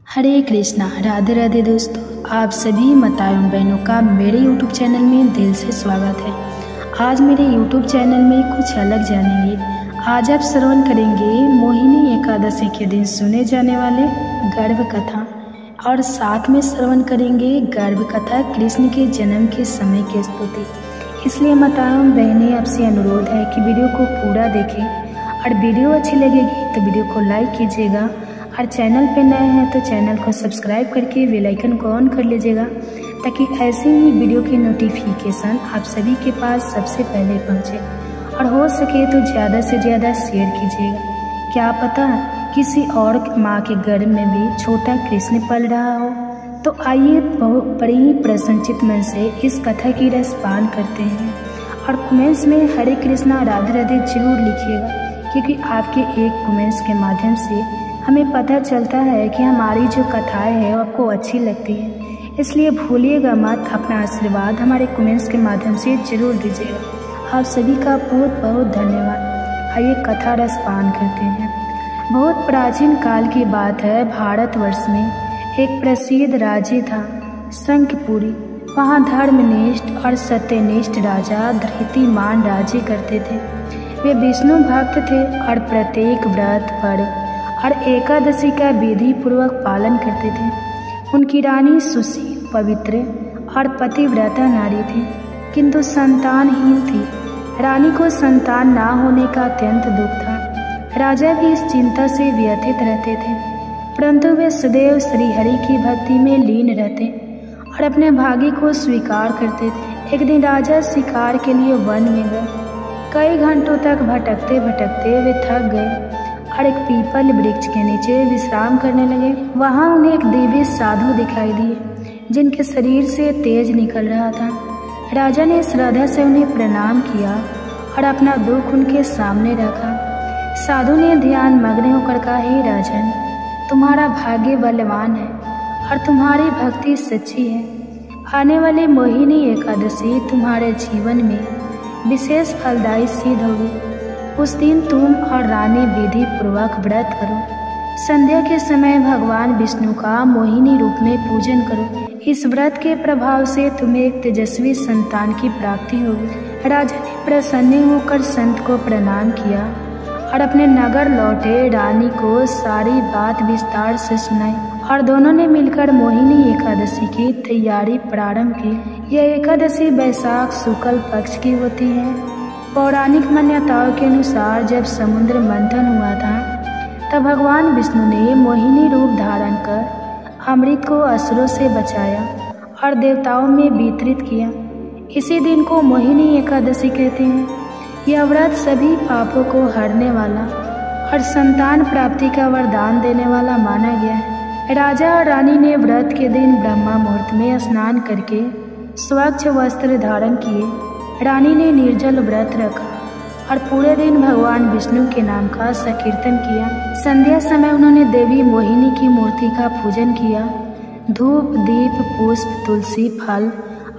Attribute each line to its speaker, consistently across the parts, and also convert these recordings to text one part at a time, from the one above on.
Speaker 1: हरे कृष्णा, राधे राधे दोस्तों। आप सभी माताओं बहनों का मेरे YouTube चैनल में दिल से स्वागत है। आज मेरे YouTube चैनल में कुछ अलग जानेंगे। आज आप श्रवण करेंगे मोहिनी एकादशी के दिन सुने जाने वाले गर्भ कथा और साथ में श्रवण करेंगे गर्भ कथा कृष्ण के जन्म के समय की स्तुति। इसलिए माताओं बहनें आपसे अनुरोध है कि वीडियो को पूरा देखें और वीडियो अच्छी लगेगी तो वीडियो को लाइक कीजिएगा और चैनल पे नए हैं तो चैनल को सब्सक्राइब करके बेल आइकन को ऑन कर लीजिएगा ताकि ऐसे ही वीडियो की नोटिफिकेशन आप सभी के पास सबसे पहले पहुंचे। और हो सके तो ज़्यादा से ज़्यादा शेयर कीजिएगा। क्या पता किसी और माँ के गर्भ में भी छोटा कृष्ण पल रहा हो। तो आइए बड़ी ही प्रसन्नचित मन से इस कथा की रसपान करते हैं और कमेंट्स में हरे कृष्णा राधे राधे जरूर लिखिएगा, क्योंकि आपके एक कमेंट्स के माध्यम से हमें पता चलता है कि हमारी जो कथाएं हैं आपको अच्छी लगती है। इसलिए भूलिएगा मत, अपना आशीर्वाद हमारे कमेंट्स के माध्यम से जरूर दीजिएगा। आप सभी का बहुत बहुत धन्यवाद। आइए कथा रसपान करते हैं। बहुत प्राचीन काल की बात है। भारतवर्ष में एक प्रसिद्ध राज्य था शंखपुरी। वहाँ धर्मनिष्ठ और सत्यनिष्ठ राजा धृतिमान राज्य करते थे। वे विष्णु भक्त थे और प्रत्येक व्रत पर्व और एकादशी का विधि पूर्वक पालन करते थे। उनकी रानी सुशील, पवित्र और पतिव्रता नारी थी, किंतु संतानहीन थी। रानी को संतान ना होने का अत्यंत दुख था। राजा भी इस चिंता से व्यथित रहते थे, परंतु वे सदैव श्रीहरि की भक्ति में लीन रहते और अपने भाग्य को स्वीकार करते थे। एक दिन राजा शिकार के लिए वन में गए। कई घंटों तक भटकते भटकते वे थक गए और एक पीपल वृक्ष के नीचे विश्राम करने लगे। वहां उन्हें एक दिव्य साधु दिखाई दिए, जिनके शरीर से तेज निकल रहा था। राजा ने श्रद्धा से उन्हें प्रणाम किया और अपना दुख उनके सामने रखा। साधु ने ध्यान मग्न होकर कहा, हे राजन, तुम्हारा भाग्य बलवान है और तुम्हारी भक्ति सच्ची है। आने वाली मोहिनी एकादशी तुम्हारे जीवन में विशेष फलदायी सिद्ध होगी। उस दिन तुम और रानी विधि पूर्वक व्रत करो। संध्या के समय भगवान विष्णु का मोहिनी रूप में पूजन करो। इस व्रत के प्रभाव से तुम्हें एक तेजस्वी संतान की प्राप्ति होगी। राजा ने प्रसन्न होकर संत को प्रणाम किया और अपने नगर लौटे रानी को सारी बात विस्तार से सुनाई और दोनों ने मिलकर मोहिनी एकादशी की तैयारी प्रारंभ की। यह एकादशी वैशाख शुक्ल पक्ष की होती है। पौराणिक मान्यताओं के अनुसार जब समुद्र मंथन हुआ था तब भगवान विष्णु ने मोहिनी रूप धारण कर अमृत को असुरों से बचाया और देवताओं में वितरित किया। इसी दिन को मोहिनी एकादशी कहते हैं। यह व्रत सभी पापों को हरने वाला और संतान प्राप्ति का वरदान देने वाला माना गया है। राजा और रानी ने व्रत के दिन ब्रह्मा मुहूर्त में स्नान करके स्वच्छ वस्त्र धारण किए। रानी ने निर्जल व्रत रखा और पूरे दिन भगवान विष्णु के नाम का संकीर्तन किया। संध्या समय उन्होंने देवी मोहिनी की मूर्ति का पूजन किया। धूप, दीप, पुष्प, तुलसी, फल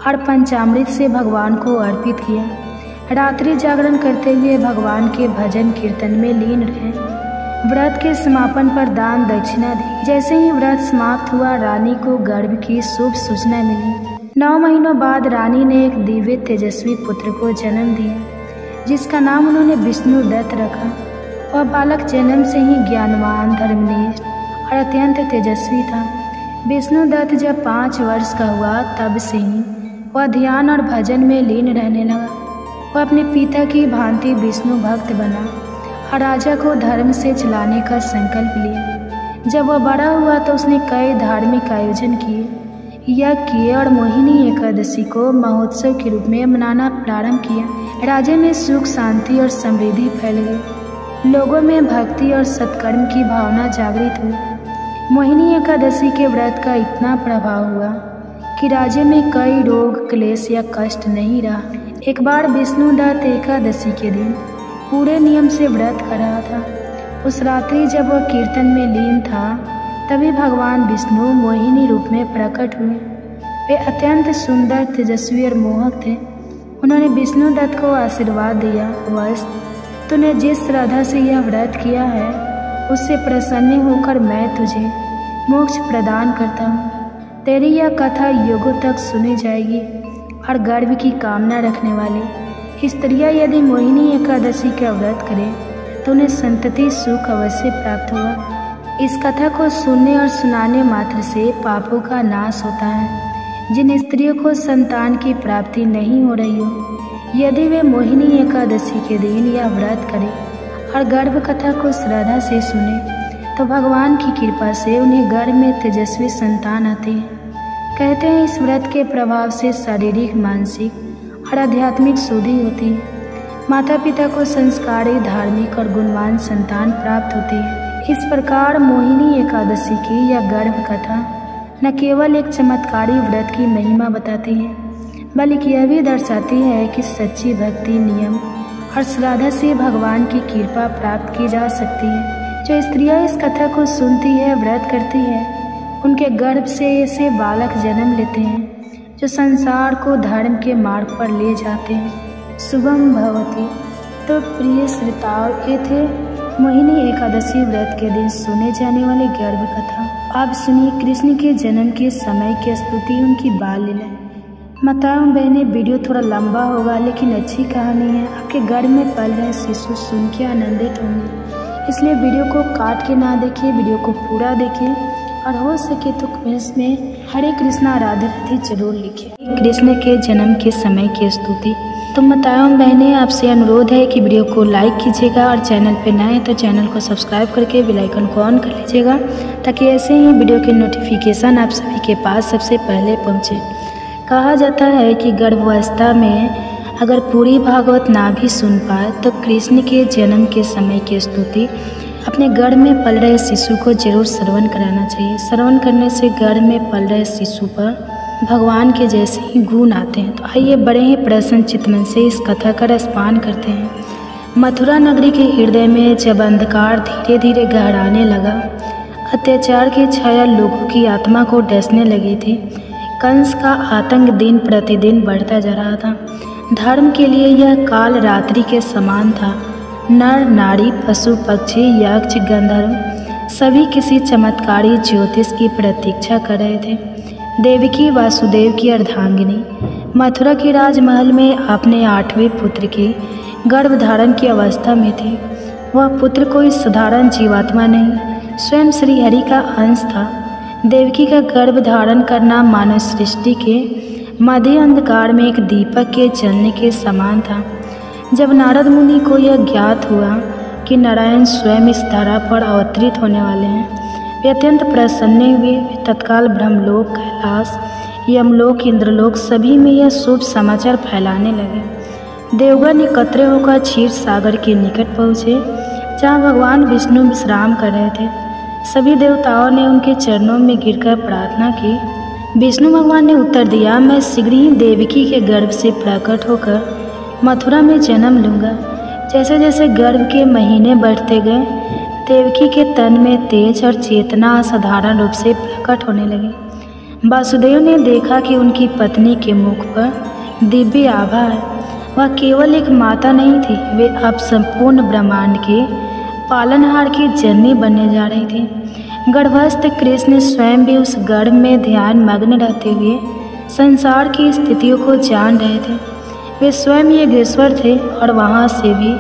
Speaker 1: और पंचामृत से भगवान को अर्पित किया। रात्रि जागरण करते हुए भगवान के भजन कीर्तन में लीन रहे। व्रत के समापन पर दान दक्षिणा दी। जैसे ही व्रत समाप्त हुआ रानी को गर्भ की शुभ सूचना मिली। 9 महीनों बाद रानी ने एक दिव्य तेजस्वी पुत्र को जन्म दिया, जिसका नाम उन्होंने विष्णु दत्त रखा। वह बालक जन्म से ही ज्ञानवान, धर्मनिष्ठ और अत्यंत तेजस्वी था। विष्णु दत्त जब 5 वर्ष का हुआ तब से ही वह ध्यान और भजन में लीन रहने लगा। वह अपने पिता की भांति विष्णु भक्त बना और राजा को धर्म से चलाने का संकल्प लिया। जब वह बड़ा हुआ तो उसने कई धार्मिक आयोजन किए, यज्ञ किए और मोहिनी एकादशी को महोत्सव के रूप में मनाना प्रारंभ किया। राज्य में सुख, शांति और समृद्धि फैल गई। लोगों में भक्ति और सत्कर्म की भावना जागृत हुई। मोहिनी एकादशी के व्रत का इतना प्रभाव हुआ कि राज्य में कई रोग, क्लेश या कष्ट नहीं रहा। एक बार विष्णु दत्त एकादशी के दिन पूरे नियम से व्रत कर रहा था। उस रात्रि जब वह कीर्तन में लीन था तभी भगवान विष्णु मोहिनी रूप में प्रकट हुए। वे अत्यंत सुंदर, तेजस्वी और मोहक थे। उन्होंने विष्णु दत्त को आशीर्वाद दिया, वत्स, तूने जिस श्रद्धा से यह व्रत किया है उससे प्रसन्न होकर मैं तुझे मोक्ष प्रदान करता हूँ। तेरी यह कथा युगों तक सुनी जाएगी और गर्भ की कामना रखने वाली स्त्रियाँ यदि मोहिनी एकादशी का व्रत करें तो उन्हें संतति सुख अवश्य प्राप्त होगा। इस कथा को सुनने और सुनाने मात्र से पापों का नाश होता है। जिन स्त्रियों को संतान की प्राप्ति नहीं हो रही हो, यदि वे मोहिनी एकादशी के दिन यह व्रत करें और गर्भ कथा को श्रद्धा से सुने तो भगवान की कृपा से उन्हें गर्भ में तेजस्वी संतान आते हैं। कहते हैं इस व्रत के प्रभाव से शारीरिक, मानसिक और आध्यात्मिक शुद्धि होती है। माता पिता को संस्कारी, धार्मिक और गुणवान संतान प्राप्त होती है। इस प्रकार मोहिनी एकादशी की यह गर्भ कथा न केवल एक चमत्कारी व्रत की महिमा बताती है, बल्कि यह भी दर्शाती है कि सच्ची भक्ति, नियम और श्रद्धा से भगवान की कृपा प्राप्त की जा सकती है। जो स्त्रियां इस कथा को सुनती है, व्रत करती है, उनके गर्भ से ऐसे बालक जन्म लेते हैं जो संसार को धर्म के मार्ग पर ले जाते हैं। शुभम भवती। तो प्रिय श्रोताओं, ये थे मोहिनी एकादशी व्रत के दिन सुने जाने वाले गर्भ कथा। आप सुनिए कृष्ण के जन्म के समय की स्तुति, उनकी बाल लीला। माताओं बहनें, वीडियो थोड़ा लंबा होगा लेकिन अच्छी कहानी है। आपके गर्भ में पल रहे शिशु सुन के आनंदित होंगे, इसलिए वीडियो को काट के ना देखिए, वीडियो को पूरा देखिए और हो सके तो कमेंट्स में हरे कृष्णा राधे राधे जरूर लिखिए। कृष्ण के जन्म के समय की स्तुति। तो माताओं बहनें, आपसे अनुरोध है कि वीडियो को लाइक कीजिएगा और चैनल पे नए हैं तो चैनल को सब्सक्राइब करके बेल आइकन को ऑन कर लीजिएगा, ताकि ऐसे ही वीडियो के नोटिफिकेशन आप सभी के पास सबसे पहले पहुँचे। कहा जाता है कि गर्भावस्था में अगर पूरी भागवत ना भी सुन पाए तो कृष्ण के जन्म के समय की स्तुति अपने गर्भ में पल रहे शिशु को जरूर श्रवण कराना चाहिए। श्रवण करने से गर्भ में पल रहे शिशु पर भगवान के जैसे ही गुण आते हैं। तो आइए बड़े ही प्रसन्न चित्तमन से इस कथा का रसपान करते हैं। मथुरा नगरी के हृदय में जब अंधकार धीरे धीरे गहराने लगा, अत्याचार की छाया लोगों की आत्मा को डसने लगी थी। कंस का आतंक दिन प्रतिदिन बढ़ता जा रहा था। धर्म के लिए यह काल रात्रि के समान था। नर नारी, पशु पक्षी, यक्ष गंधर्व सभी किसी चमत्कारी ज्योतिष की प्रतीक्षा कर रहे थे। देवकी वासुदेव की अर्धांगिनी मथुरा के राजमहल में अपने 8वें पुत्र की गर्भधारण की अवस्था में थी। वह पुत्र कोई साधारण जीवात्मा नहीं, स्वयं श्रीहरि का अंश था। देवकी का गर्भधारण करना मानव सृष्टि के मध्य अंधकार में एक दीपक के जलने के समान था। जब नारद मुनि को यह ज्ञात हुआ कि नारायण स्वयं इस धरा पर अवतरित होने वाले हैं, वे अत्यंत प्रसन्न हुए। वे तत्काल ब्रह्मलोक, कैलाश, यमलोक, इंद्रलोक सभी में यह शुभ समाचार फैलाने लगे। देवगण एकत्र होकर क्षीर सागर के निकट पहुँचे, जहाँ भगवान विष्णु विश्राम कर रहे थे। सभी देवताओं ने उनके चरणों में गिरकर प्रार्थना की। विष्णु भगवान ने उत्तर दिया, मैं शीघ्र ही देवकी के गर्भ से प्रकट होकर मथुरा में जन्म लूँगा। जैसे जैसे गर्भ के महीने बढ़ते गए, देवकी के तन में तेज और चेतना असाधारण रूप से प्रकट होने लगी। वासुदेव ने देखा कि उनकी पत्नी के मुख पर दिव्य आभा है। वह केवल एक माता नहीं थी, वे अब संपूर्ण ब्रह्मांड के पालनहार की जननी बनने जा रही थी। गर्भस्थ कृष्ण स्वयं भी उस गर्भ में ध्यान मग्न रहते हुए संसार की स्थितियों को जान रहे थे। वे स्वयं योगेश्वर थे और वहाँ से भी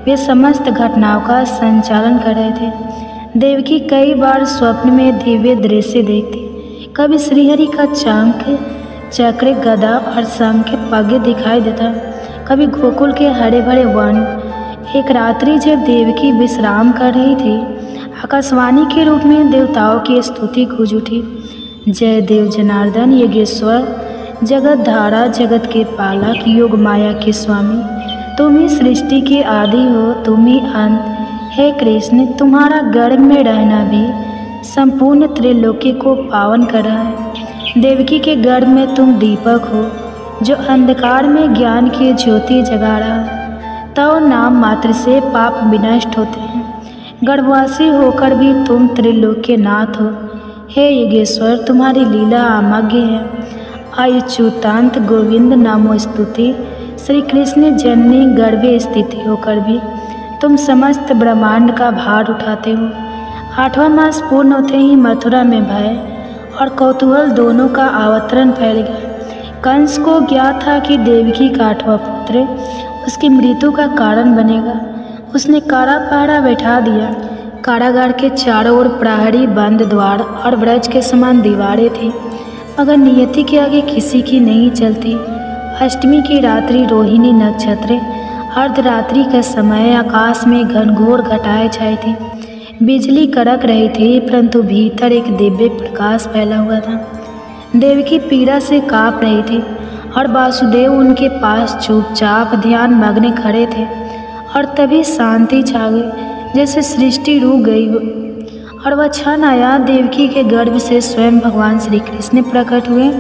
Speaker 1: वे समस्त घटनाओं का संचालन कर रहे थे। देवकी कई बार स्वप्न में दिव्य दृश्य देखती। कभी श्रीहरि का शंख, चक्र, गदा और शंख पग दिखाई देता, कभी गोकुल के हरे भरे वन। एक रात्रि जब देवकी विश्राम कर रही थी, आकाशवाणी के रूप में देवताओं की स्तुति गूंज उठी। जय देव जनार्दन, योगेश्वर, जगत धारा, जगत के पालक, योग माया के स्वामी, तुम ही सृष्टि के आदि हो, तुम ही अंत। हे कृष्ण, तुम्हारा गर्भ में रहना भी संपूर्ण त्रिलोकी को पावन कर रहा है। देवकी के गर्भ में तुम दीपक हो, जो अंधकार में ज्ञान की ज्योति जगा रहा है। तो नाम मात्र से पाप विनष्ट होते हैं। गर्भवासी होकर भी तुम त्रिलोक के नाथ हो। हे योगेश्वर, तुम्हारी लीला अमग्य है। अच्युतांत गोविंद नामो स्तुति। श्री कृष्ण जननी गर्भे स्थिति होकर भी तुम समस्त ब्रह्मांड का भार उठाते हो। 8वां मास पूर्ण होते ही मथुरा में भय और कौतूहल दोनों का आवतरण फैल गया। कंस को ज्ञात था कि देवकी का 8वां पुत्र उसकी मृत्यु का कारण बनेगा। उसने कारा पहरा बैठा दिया। कारागार के चारों ओर प्रहरी, बंद द्वार और ब्रज के समान दीवारें थी, मगर नियति के आगे किसी की नहीं चलती। अष्टमी की रात्रि, रोहिणी नक्षत्र, अर्धरात्रि का समय, आकाश में घनघोर घटाएं छाई थी। बिजली कड़क रही थी, परंतु भीतर एक दिव्य प्रकाश फैला हुआ था। देवकी पीड़ा से काँप रही थी और वासुदेव उनके पास चुपचाप ध्यान मग्न खड़े थे। और तभी शांति छा गई, जैसे सृष्टि रुक गई हो। और वह क्षण आया, देवकी के गर्भ से स्वयं भगवान श्री कृष्ण प्रकट हुए।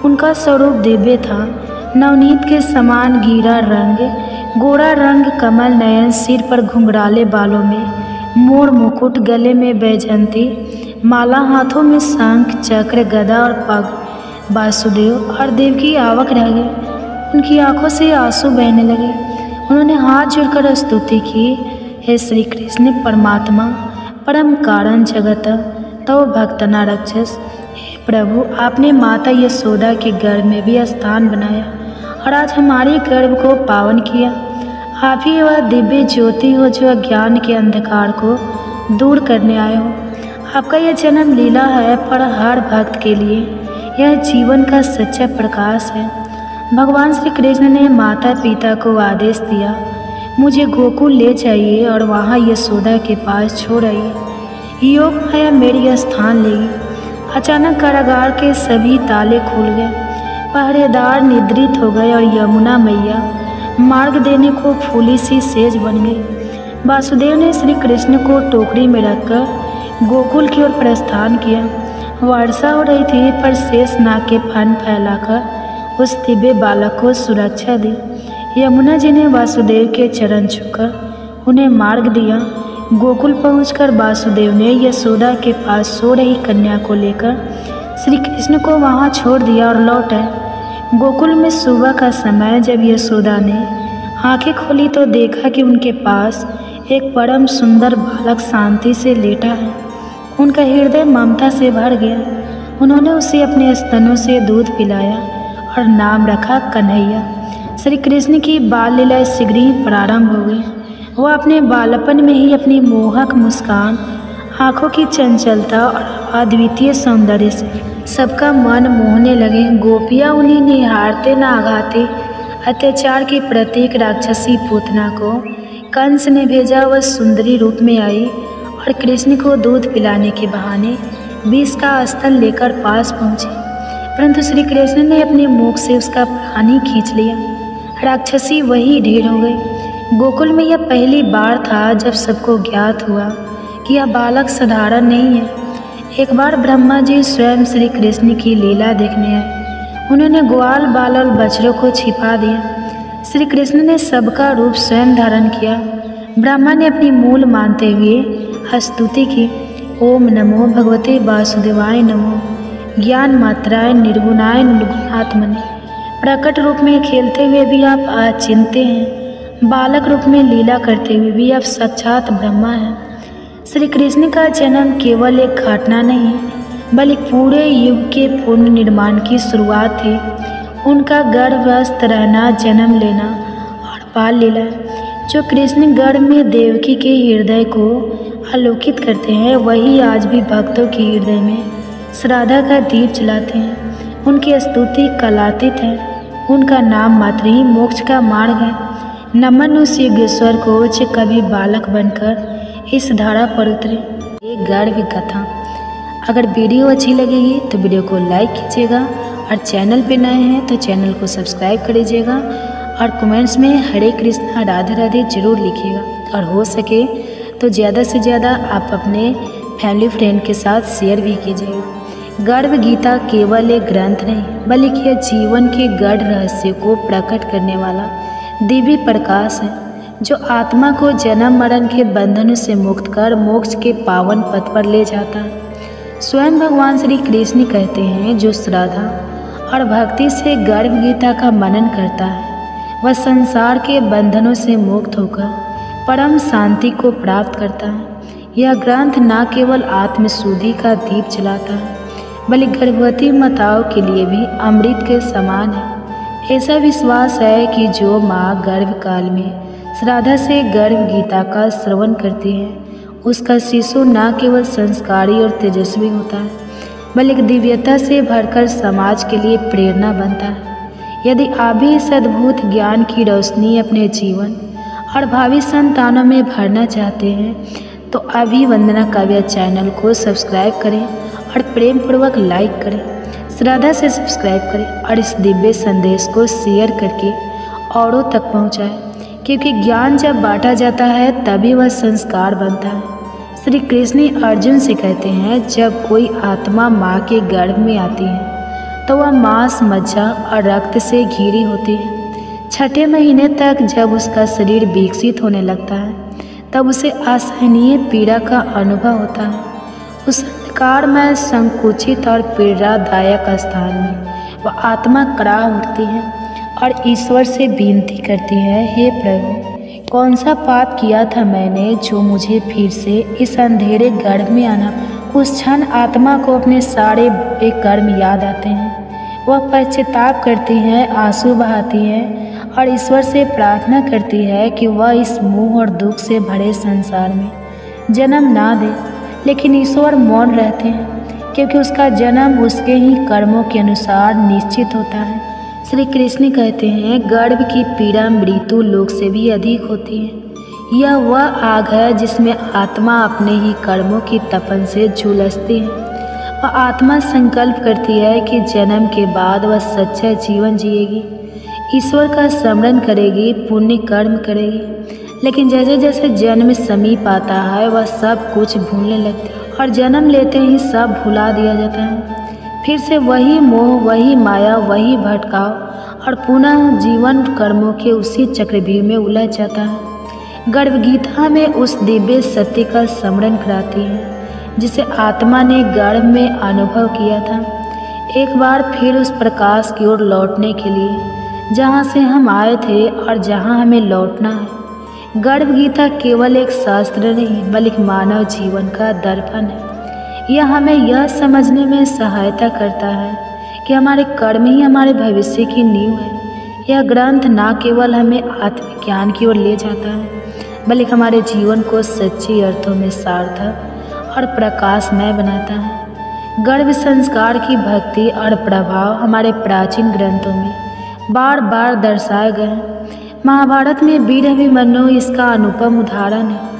Speaker 1: उनका स्वरूप दिव्य था, नवनीत के समान गीरा रंग, गोरा रंग, कमल नयन, सिर पर घुंघराले बालों में मोर मुकुट, गले में वैजयंती माला, हाथों में शंख, चक्र, गदा और पग। वासुदेव और देवकी आवाक रह गए। उनकी आंखों से आंसू बहने लगे। उन्होंने हाथ जोड़कर स्तुति की, हे श्री कृष्ण परमात्मा, परम कारण जगत, तव भक्तना रक्षस। हे प्रभु, आपने माता यशोदा के गर्भ में भी स्थान बनाया और आज हमारे गर्भ को पावन किया। आप ही वह दिव्य ज्योति हो जो अज्ञान के अंधकार को दूर करने आए हो। आपका यह जन्म लीला है, पर हर भक्त के लिए यह जीवन का सच्चा प्रकाश है। भगवान श्री कृष्ण ने माता पिता को आदेश दिया, मुझे गोकुल ले जाइए और वहाँ यशोदा के पास छोड़ आइए। योग माया मेरी स्थान लेगी। अचानक कारागार के सभी ताले खुल गए। पहरेदार निद्रित हो गए और यमुना मैया मार्ग देने को फूली सी सेज बन गई। वासुदेव ने श्री कृष्ण को टोकरी में रखकर गोकुल की ओर प्रस्थान किया। वर्षा हो रही थी, पर शेष नाग के फन फैलाकर उस दिव्य बालक को सुरक्षा दी। यमुना जी ने वासुदेव के चरण छूकर उन्हें मार्ग दिया। गोकुल पहुंचकर वासुदेव ने यशोदा के पास सो रही कन्या को लेकर श्री कृष्ण को वहां छोड़ दिया और लौट आए। गोकुल में सुबह का समय जब यशोदा ने आंखें खोली तो देखा कि उनके पास एक परम सुंदर बालक शांति से लेटा है। उनका हृदय ममता से भर गया। उन्होंने उसे अपने स्तनों से दूध पिलाया और नाम रखा कन्हैया। श्री कृष्ण की बाल लीला शीघ्र ही प्रारंभ हो गई। वह अपने बालपन में ही अपनी मोहक मुस्कान, आँखों की चंचलता और अद्वितीय सौंदर्य से सबका मन मोहने लगे। गोपियाँ उन्हें निहारते न आघाते अत्याचार की प्रतीक राक्षसी पूतना को कंस ने भेजा। वह सुंदरी रूप में आई और कृष्ण को दूध पिलाने के बहाने विष का स्थल लेकर पास पहुँचे, परंतु श्री कृष्ण ने अपने मुख से उसका प्राण ही खींच लिया। राक्षसी वही ढेर हो गई। गोकुल में यह पहली बार था जब सबको ज्ञात हुआ कि यह बालक साधारण नहीं है। एक बार ब्रह्मा जी स्वयं श्री कृष्ण की लीला देखने आए। उन्होंने ग्वाल बाल और बछड़ों को छिपा दिया। श्री कृष्ण ने सबका रूप स्वयं धारण किया। ब्रह्मा ने अपनी मूल मानते हुए स्तुति की, ओम नमो भगवते वासुदेवाय नमो, ज्ञान मात्राय निर्गुणाय निर्गुणात्मने। प्रकट रूप में खेलते हुए भी आप अचिंत्य हैं, बालक रूप में लीला करते हुए भी आप साक्षात ब्रह्मा हैं। श्री कृष्ण का जन्म केवल एक घटना नहीं, बल्कि पूरे युग के पूर्ण निर्माण की शुरुआत थी। उनका गर्भस्थ रहना, जन्म लेना और बाल लीला जो कृष्ण गर्भ में देवकी के हृदय को आलोकित करते हैं, वही आज भी भक्तों के हृदय में श्रद्धा का दीप जलाते हैं। उनकी स्तुति कलातीत है। उनका नाम मात्र ही मोक्ष का मार्ग है। नमन उस योगेश्वर को जो कभी बालक बनकर इस धारा पर उतरे। एक गर्भ कथा। अगर वीडियो अच्छी लगेगी तो वीडियो को लाइक कीजिएगा और चैनल पे नए हैं तो चैनल को सब्सक्राइब कर लीजिएगा और कमेंट्स में हरे कृष्णा राधे राधे जरूर लिखिएगा। और हो सके तो ज़्यादा से ज़्यादा आप अपने फैमिली फ्रेंड के साथ शेयर भी कीजिएगा। गर्भ गीता केवल एक ग्रंथ नहीं, बल्कि यह जीवन के गढ़ रहस्य को प्रकट करने वाला दिव्य प्रकाश है, जो आत्मा को जन्म मरण के बंधनों से मुक्त कर मोक्ष के पावन पथ पर ले जाता है। स्वयं भगवान श्री कृष्ण कहते हैं, जो श्रद्धा और भक्ति से गर्भ गीता का मनन करता है, वह संसार के बंधनों से मुक्त होकर परम शांति को प्राप्त करता है। यह ग्रंथ न केवल आत्मशुद्धि का दीप जलाता है बल्कि गर्भवती माताओं के लिए भी अमृत के समान है। ऐसा विश्वास है कि जो माँ गर्भकाल में श्रद्धा से गर्भ गीता का श्रवण करती है उसका शिशु न केवल संस्कारी और तेजस्वी होता है बल्कि दिव्यता से भरकर समाज के लिए प्रेरणा बनता है। यदि आप भी इस अद्भुत ज्ञान की रोशनी अपने जीवन और भावी संतानों में भरना चाहते हैं तो अभी वंदना काव्या चैनल को सब्सक्राइब करें और प्रेम पूर्वक लाइक करें, श्रद्धा से सब्सक्राइब करें और इस दिव्य संदेश को शेयर करके औरों तक पहुंचाएं, क्योंकि ज्ञान जब बांटा जाता है तभी वह संस्कार बनता है। श्री कृष्ण अर्जुन से कहते हैं, जब कोई आत्मा माँ के गर्भ में आती है तो वह मांस, मज्जा और रक्त से घिरी होती है। छठे महीने तक जब उसका शरीर विकसित होने लगता है तब उसे असहनीय पीड़ा का अनुभव होता है। उस अंधकार में संकुचित और पीड़ादायक स्थान में वह आत्मा कड़ा उठती है और ईश्वर से विनती करती है, हे प्रभु, कौन सा पाप किया था मैंने जो मुझे फिर से इस अंधेरे गर्भ में आना। उस क्षण आत्मा को अपने सारे बुरे कर्म याद आते हैं। वह पश्चाताप करती है, आंसू बहाती है और ईश्वर से प्रार्थना करती है कि वह इस मोह और दुख से भरे संसार में जन्म ना दे। लेकिन ईश्वर मौन रहते हैं क्योंकि उसका जन्म उसके ही कर्मों के अनुसार निश्चित होता है। श्री कृष्ण कहते हैं, गर्भ की पीड़ा मृत्यु लोक से भी अधिक होती है। यह वह आग है जिसमें आत्मा अपने ही कर्मों की तपन से झुलसती है। वह आत्मा संकल्प करती है कि जन्म के बाद वह सच्चा जीवन जिएगी, ईश्वर का स्मरण करेगी, पुण्य कर्म करेगी। लेकिन जैसे जैसे जन्म समीप आता है वह सब कुछ भूलने लगती है और जन्म लेते ही सब भुला दिया जाता है। फिर से वही मोह, वही माया, वही भटकाव और पुनः जीवन कर्मों के उसी चक्रव्यूह में उलझ जाता है। गर्भगीता में उस दिव्य सत्य का स्मरण कराती है जिसे आत्मा ने गर्भ में अनुभव किया था। एक बार फिर उस प्रकाश की ओर लौटने के लिए जहाँ से हम आए थे और जहाँ हमें लौटना है। गर्भगीता केवल एक शास्त्र नहीं बल्कि मानव जीवन का दर्पण है। यह हमें यह समझने में सहायता करता है कि हमारे कर्म ही हमारे भविष्य की नींव है। यह ग्रंथ न केवल हमें आत्मज्ञान की ओर ले जाता है बल्कि हमारे जीवन को सच्चे अर्थों में सार्थक और प्रकाशमय बनाता है। गर्भ संस्कार की भक्ति और प्रभाव हमारे प्राचीन ग्रंथों में बार बार दर्शाए गए हैं। महाभारत में वीर अभिमन्यु इसका अनुपम उदाहरण है।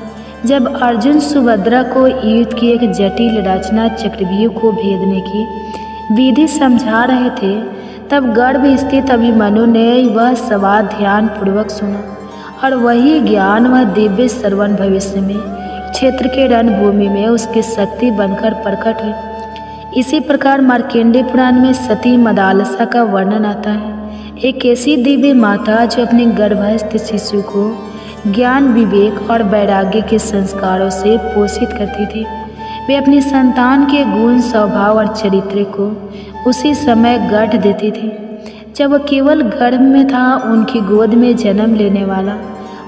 Speaker 1: जब अर्जुन सुभद्रा को युद्ध की एक जटिल रचना चक्रव्यूह को भेदने की विधि समझा रहे थे तब गर्भ स्थित अभिमन्यु ने वह सवाल ध्यान पूर्वक सुना और वही ज्ञान वह दिव्य श्रवण भविष्य में क्षेत्र के रणभूमि में उसकी शक्ति बनकर प्रकट हुई। इसी प्रकार मार्कंडेय पुराण में सती मदालसा का वर्णन आता है। एक ऐसी दिव्य माता जो अपने गर्भस्थ शिशु को ज्ञान, विवेक और वैराग्य के संस्कारों से पोषित करती थी। वे अपनी संतान के गुण, स्वभाव और चरित्र को उसी समय गढ़ देती थी जब वह केवल गर्भ में था। उनकी गोद में जन्म लेने वाला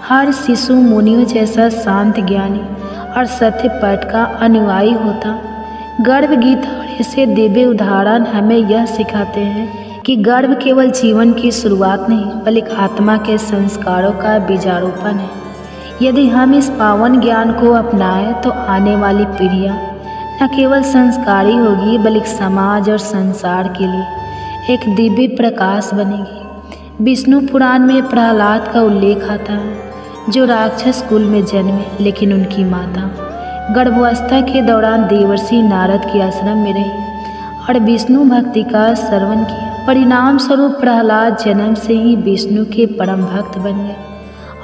Speaker 1: हर शिशु मुनियों जैसा शांत, ज्ञानी और सत्य पाठ का अनुयायी होता। गर्भ गीता और ऐसे दिव्य उदाहरण हमें यह सिखाते हैं कि गर्भ केवल जीवन की शुरुआत नहीं बल्कि आत्मा के संस्कारों का बीजारोपण है। यदि हम इस पावन ज्ञान को अपनाएं तो आने वाली पीढ़ियां न केवल संस्कारी होगी बल्कि समाज और संसार के लिए एक दिव्य प्रकाश बनेगी। विष्णु पुराण में प्रहलाद का उल्लेख आता है जो राक्षस कुल में जन्मे, लेकिन उनकी माता गर्भावस्था के दौरान देवर्षि नारद के आश्रम में रही और विष्णु भक्ति का श्रवण किया। परिणाम स्वरूप प्रहलाद जन्म से ही विष्णु के परम भक्त बन गए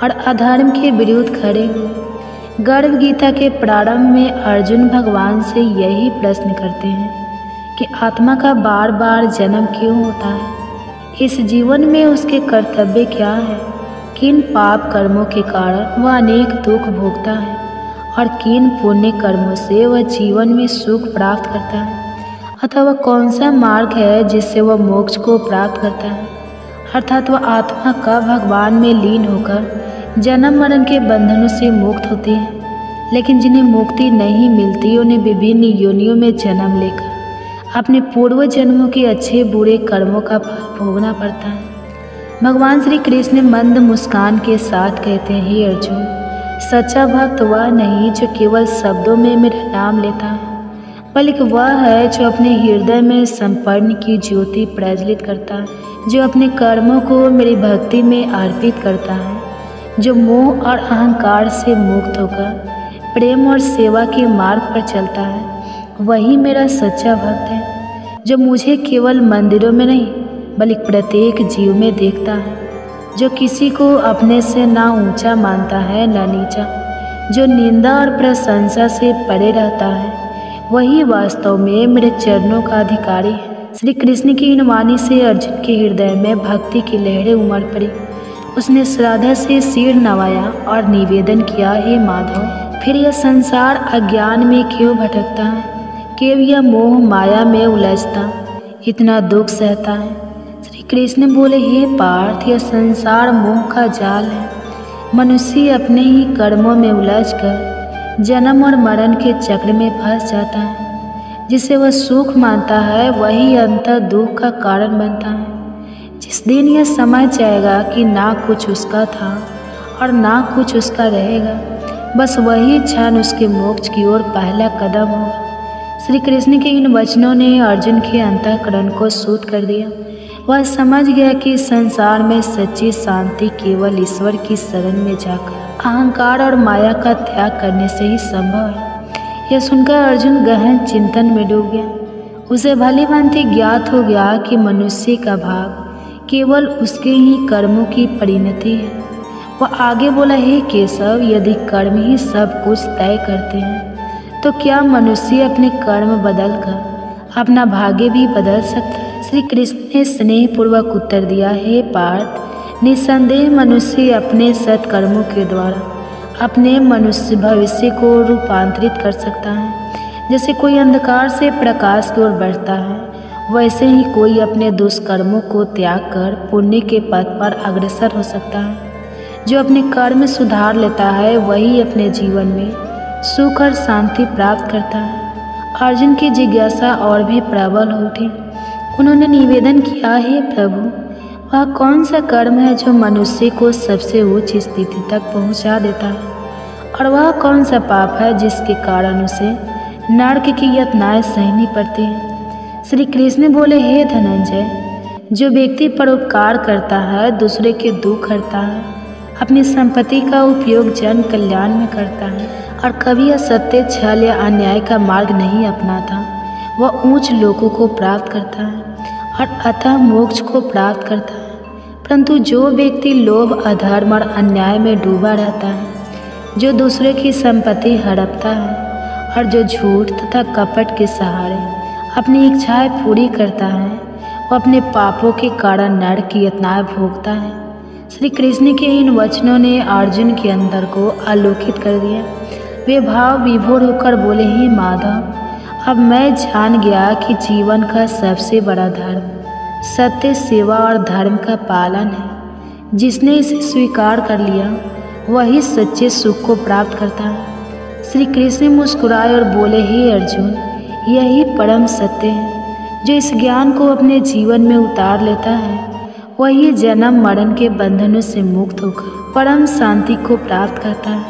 Speaker 1: और अधर्म के विरुद्ध खड़े हुए। गर्भ गीता के प्रारंभ में अर्जुन भगवान से यही प्रश्न करते हैं कि आत्मा का बार बार जन्म क्यों होता है, इस जीवन में उसके कर्तव्य क्या है, किन पाप कर्मों के कारण वह अनेक दुख भोगता है और किन पुण्य कर्मों से वह जीवन में सुख प्राप्त करता है, अथवा कौन सा मार्ग है जिससे वह मोक्ष को प्राप्त करता है, अर्थात वह आत्मा कब भगवान में लीन होकर जन्म मरण के बंधनों से मुक्त होती है। लेकिन जिन्हें मुक्ति नहीं मिलती उन्हें विभिन्न योनियों में जन्म लेकर अपने पूर्व जन्मों के अच्छे बुरे कर्मों का फल भोगना पड़ता है। भगवान श्री कृष्ण मंद मुस्कान के साथ कहते हैं, हे अर्जुन, सच्चा भक्त वह नहीं जो केवल शब्दों में मेरा नाम लेता है, बल्कि वह है जो अपने हृदय में संपन्न की ज्योति प्रज्वलित करता है, जो अपने कर्मों को मेरी भक्ति में अर्पित करता है, जो मोह और अहंकार से मुक्त होकर प्रेम और सेवा के मार्ग पर चलता है। वही मेरा सच्चा भक्त है, जो मुझे केवल मंदिरों में नहीं बल्कि प्रत्येक जीव में देखता है, जो किसी को अपने से ना ऊंचा मानता है ना नीचा, जो निंदा और प्रशंसा से परे रहता है, वही वास्तव में मेरे चरणों का अधिकारी है। श्री कृष्ण की इन वाणी से अर्जुन के हृदय में भक्ति की लहरें उमड़ पड़ी। उसने श्रद्धा से सिर नवाया और निवेदन किया, हे माधव, फिर यह संसार अज्ञान में क्यों भटकता है, क्यों यह मोह माया में उलझता, इतना दुख सहता है। श्री कृष्ण बोले, हे पार्थ, यह संसार मोह का जाल है। मनुष्य अपने ही कर्मों में उलझकर जन्म और मरण के चक्र में फंस जाता है। जिसे वह सुख मानता है वही अंतर दुख का कारण बनता है। जिस दिन यह समझ जाएगा कि ना कुछ उसका था और ना कुछ उसका रहेगा, बस वही क्षण उसके मोक्ष की ओर पहला कदम होगा। श्री कृष्ण के इन वचनों ने अर्जुन के अंतःकरण को शुद्ध कर दिया। वह समझ गया कि संसार में सच्ची शांति केवल ईश्वर की शरण में जाकर अहंकार और माया का त्याग करने से ही संभव है। यह सुनकर अर्जुन गहन चिंतन में डूब गया। उसे भली भांति ज्ञात हो गया कि मनुष्य का भाग केवल उसके ही कर्मों की परिणति है। वह आगे बोला, हे केशव, यदि कर्म ही सब कुछ तय करते हैं तो क्या मनुष्य अपने कर्म बदलकर अपना भाग्य भी बदल सकता है? श्री कृष्ण ने स्नेहपूर्वक उत्तर दिया, हे पार्थ, निस्संदेह मनुष्य अपने सत्कर्मों के द्वारा अपने मनुष्य भविष्य को रूपांतरित कर सकता है। जैसे कोई अंधकार से प्रकाश की ओर बढ़ता है, वैसे ही कोई अपने दुष्कर्मों को त्याग कर पुण्य के पथ पर अग्रसर हो सकता है। जो अपने कर्म सुधार लेता है वही अपने जीवन में सुख और शांति प्राप्त करता है। अर्जुन की जिज्ञासा और भी प्रबल हो उठी। उन्होंने निवेदन किया, हे प्रभु, वह कौन सा कर्म है जो मनुष्य को सबसे उच्च स्थिति तक पहुंचा देता है, और वह कौन सा पाप है जिसके कारण उसे नरक की यातनाएं सहनी पड़ती हैं? श्री कृष्ण बोले, हे धनंजय, जो व्यक्ति परोपकार करता है, दूसरे के दुख हरता है, अपनी संपत्ति का उपयोग जन कल्याण में करता है और कभी असत्य, छल या अन्याय का मार्ग नहीं अपनाता, वह ऊंच लोकों को प्राप्त करता है और अतः मोक्ष को प्राप्त करता है। परंतु जो व्यक्ति लोभ, अधर्म और अन्याय में डूबा रहता है, जो दूसरे की संपत्ति हड़पता है और जो झूठ तथा कपट के सहारे अपनी इच्छाएं पूरी करता है, वह अपने पापों के कारण नरक की यातनाएं भोगता है। श्री कृष्ण के इन वचनों ने अर्जुन के अंदर को आलोकित कर दिया। वे भाव विभोर होकर बोले, हे माधव, अब मैं जान गया कि जीवन का सबसे बड़ा धर्म सत्य, सेवा और धर्म का पालन है। जिसने इसे स्वीकार कर लिया वही सच्चे सुख को प्राप्त करता है। श्री कृष्ण मुस्कुराए और बोले, हे अर्जुन, यही परम सत्य है। जो इस ज्ञान को अपने जीवन में उतार लेता है वही जन्म मरण के बंधनों से मुक्त होकर परम शांति को प्राप्त करता है।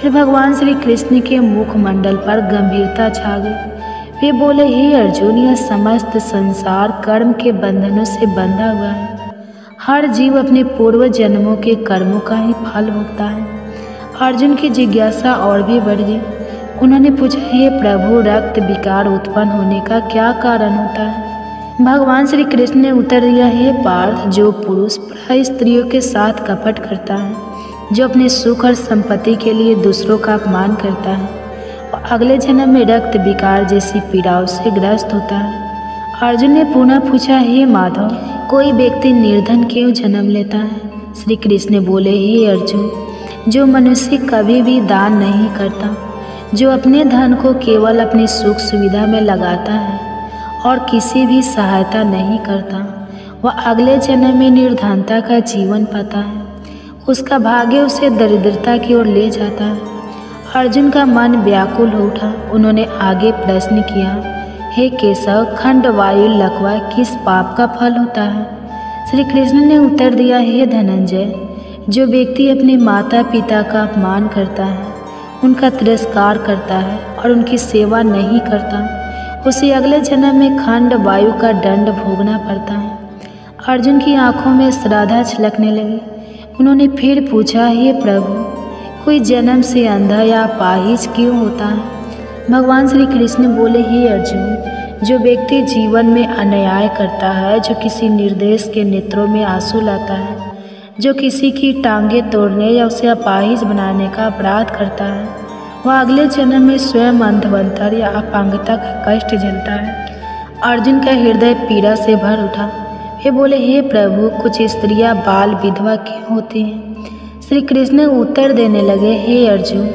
Speaker 1: फिर भगवान श्री कृष्ण के मुखमंडल पर गंभीरता छा गई। वे बोले, हे अर्जुन, यह समस्त संसार कर्म के बंधनों से बंधा हुआ है। हर जीव अपने पूर्व जन्मों के कर्मों का ही फल भोगता है। अर्जुन की जिज्ञासा और भी बढ़ गई। उन्होंने पूछा, हे प्रभु, रक्त विकार उत्पन्न होने का क्या कारण होता है? भगवान श्री कृष्ण ने उत्तर दिया, हे पार्थ, जो पुरुष प्राय स्त्रियों के साथ कपट करता है, जो अपने सुख और संपत्ति के लिए दूसरों का अपमान करता है, और अगले जन्म में रक्त विकार जैसी पीड़ाओं से ग्रस्त होता है। अर्जुन ने पुनः पूछा, हे माधव, कोई व्यक्ति निर्धन क्यों जन्म लेता है? श्री कृष्ण बोले, हे अर्जुन, जो मनुष्य कभी भी दान नहीं करता, जो अपने धन को केवल अपनी सुख सुविधा में लगाता है और किसी भी सहायता नहीं करता, वह अगले जन्म में निर्धनता का जीवन पाता है। उसका भाग्य उसे दरिद्रता की ओर ले जाता है अर्जुन का मन व्याकुल हो उठा। उन्होंने आगे प्रश्न किया, हे केशव, खंड वायु लकवा किस पाप का फल होता है? श्री कृष्ण ने उत्तर दिया, हे धनंजय, जो व्यक्ति अपने माता पिता का अपमान करता है, उनका तिरस्कार करता है और उनकी सेवा नहीं करता, उसे अगले जन्म में खंड वायु का दंड भोगना पड़ता है। अर्जुन की आंखों में श्रद्धा छलकने लगी। उन्होंने फिर पूछा, हे प्रभु, कोई जन्म से अंधा या अपाहिज क्यों होता है? भगवान श्री कृष्ण बोले, हे अर्जुन, जो व्यक्ति जीवन में अन्याय करता है, जो किसी निर्देश के नेत्रों में आंसू लाता है, जो किसी की टांगें तोड़ने या उसे अपाहिज बनाने का अपराध करता है, वह अगले जन्म में स्वयं अंधवंतर या अपांगता का कष्ट झेलता है। अर्जुन का हृदय पीड़ा से भर उठा। वे बोले, हे प्रभु, कुछ स्त्रियां बाल विधवा क्यों होती हैं? श्री कृष्ण उत्तर देने लगे, हे अर्जुन,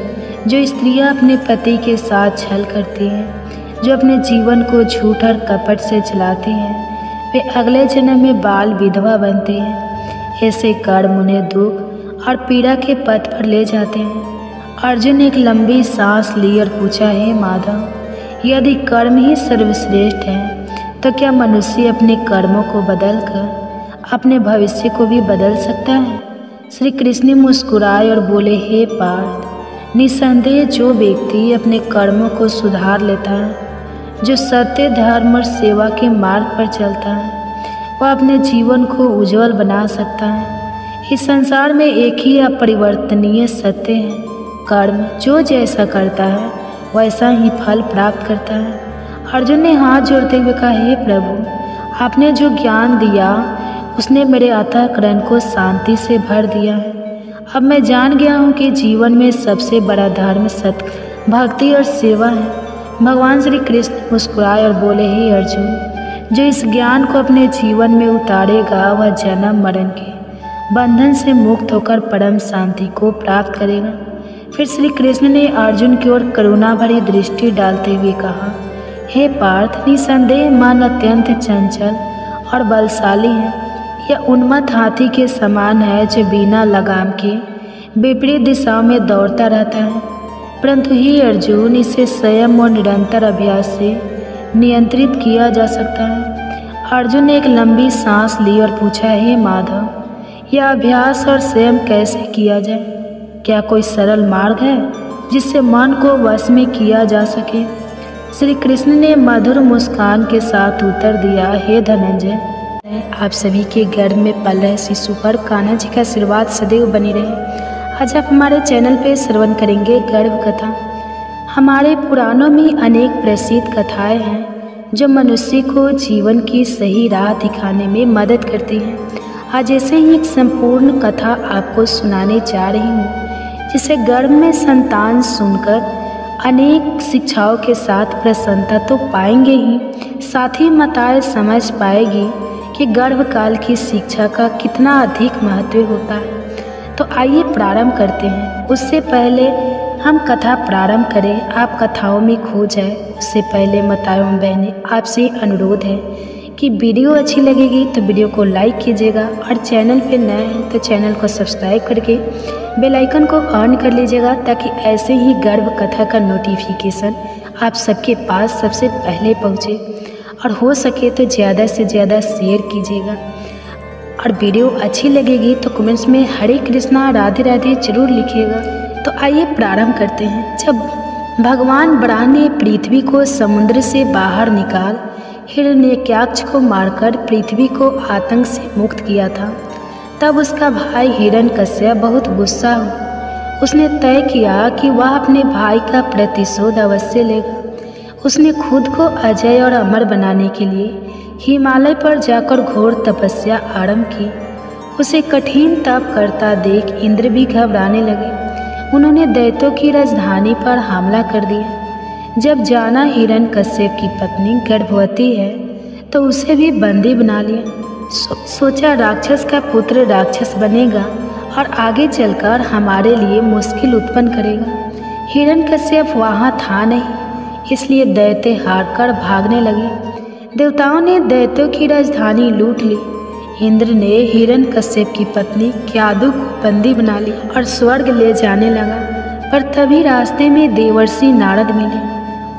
Speaker 1: जो स्त्रियां अपने पति के साथ छल करती हैं, जो अपने जीवन को झूठ और कपट से चलाती हैं, वे अगले जन्म में बाल विधवा बनती हैं। ऐसे कर्म उन्हें दुख और पीड़ा के पथ पर ले जाते हैं। अर्जुन ने एक लंबी सांस ली और पूछा, हे माधव, यदि कर्म ही सर्वश्रेष्ठ है तो क्या मनुष्य अपने कर्मों को बदलकर अपने भविष्य को भी बदल सकता है? श्री कृष्ण मुस्कुराए और बोले, हे पार्थ, निसंदेह जो व्यक्ति अपने कर्मों को सुधार लेता है, जो सत्य, धर्म और सेवा के मार्ग पर चलता है, वह अपने जीवन को उज्जवल बना सकता है। इस संसार में एक ही अपरिवर्तनीय सत्य है, कर्म जो जैसा करता है वैसा ही फल प्राप्त करता है। अर्जुन ने हाथ जोड़ते हुए कहा, हे प्रभु, आपने जो ज्ञान दिया उसने मेरे अंतःकरण को शांति से भर दिया है। अब मैं जान गया हूँ कि जीवन में सबसे बड़ा धर्म सत्य, भक्ति और सेवा है। भगवान श्री कृष्ण मुस्कुराए और बोले, हे अर्जुन, जो इस ज्ञान को अपने जीवन में उतारेगा वह जन्म मरण के बंधन से मुक्त होकर परम शांति को प्राप्त करेगा। फिर श्री कृष्ण ने अर्जुन की ओर करुणा भरी दृष्टि डालते हुए कहा, हे पार्थ, निसंदेह मन अत्यंत चंचल और बलशाली है। यह उन्मत्त हाथी के समान है जो बिना लगाम के विपरीत दिशाओं में दौड़ता रहता है, परंतु हे अर्जुन, इसे संयम और निरंतर अभ्यास से नियंत्रित किया जा सकता है। अर्जुन ने एक लंबी सांस ली और पूछा, हे माधव, यह अभ्यास और संयम कैसे किया जाए? क्या कोई सरल मार्ग है जिससे मन को वश में किया जा सके? श्री कृष्ण ने मधुर मुस्कान के साथ उत्तर दिया, हे धनंजय, आप सभी के गर्भ में पल रहे शिशु पर कान्हा जी का आशीर्वाद सदैव बनी रहे। आज आप हमारे चैनल पे श्रवण करेंगे गर्भ कथा। हमारे पुराणों में अनेक प्रसिद्ध कथाएं हैं जो मनुष्य को जीवन की सही राह दिखाने में मदद करती हैं। आज ऐसे ही एक संपूर्ण कथा आपको सुनाने जा रही हूँ, जिसे गर्भ में संतान सुनकर अनेक शिक्षाओं के साथ प्रसन्नता तो पाएंगे ही, साथ ही माताएं समझ पाएगी कि गर्भकाल की शिक्षा का कितना अधिक महत्व होता है। तो आइए प्रारंभ करते हैं। उससे पहले हम कथा प्रारंभ करें, आप कथाओं में खो जाए उससे पहले माताओं बहनें, आपसे अनुरोध है कि वीडियो अच्छी लगेगी तो वीडियो को लाइक कीजिएगा और चैनल पे नए हैं तो चैनल को सब्सक्राइब करके बेल आइकन को ऑन कर लीजिएगा, ताकि ऐसे ही गर्भ कथा का नोटिफिकेशन आप सबके पास सबसे पहले पहुँचे। और हो सके तो ज़्यादा से ज़्यादा शेयर कीजिएगा। और वीडियो अच्छी लगेगी तो कमेंट्स में हरे कृष्णा राधे राधे जरूर लिखिएगा। तो आइए प्रारंभ करते हैं। जब भगवान बराह ने पृथ्वी को समुद्र से बाहर निकाल हिरण्यकश्यप को मारकर पृथ्वी को आतंक से मुक्त किया था, तब उसका भाई हिरण्यकश्यप बहुत गुस्सा हुआ। उसने तय किया कि वह अपने भाई का प्रतिशोध अवश्य लेगा। उसने खुद को अजय और अमर बनाने के लिए हिमालय पर जाकर घोर तपस्या आरंभ की। उसे कठिन तप करता देख इंद्र भी घबराने लगे। उन्होंने दैत्यों की राजधानी पर हमला कर दिया। जब जाना हिरण्यकश्यप की पत्नी गर्भवती है तो उसे भी बंदी बना लिया। सोचा राक्षस का पुत्र राक्षस बनेगा और आगे चलकर हमारे लिए मुश्किल उत्पन्न करेगा। हिरण्यकश्यप वहाँ था नहीं, इसलिए दैत्य हारकर भागने लगे। देवताओं ने दैत्यों की राजधानी लूट ली। इंद्र ने हिरण्यकश्यप की पत्नी क्यादु को बंदी बना ली और स्वर्ग ले जाने लगा। पर तभी रास्ते में देवर्षि नारद मिले।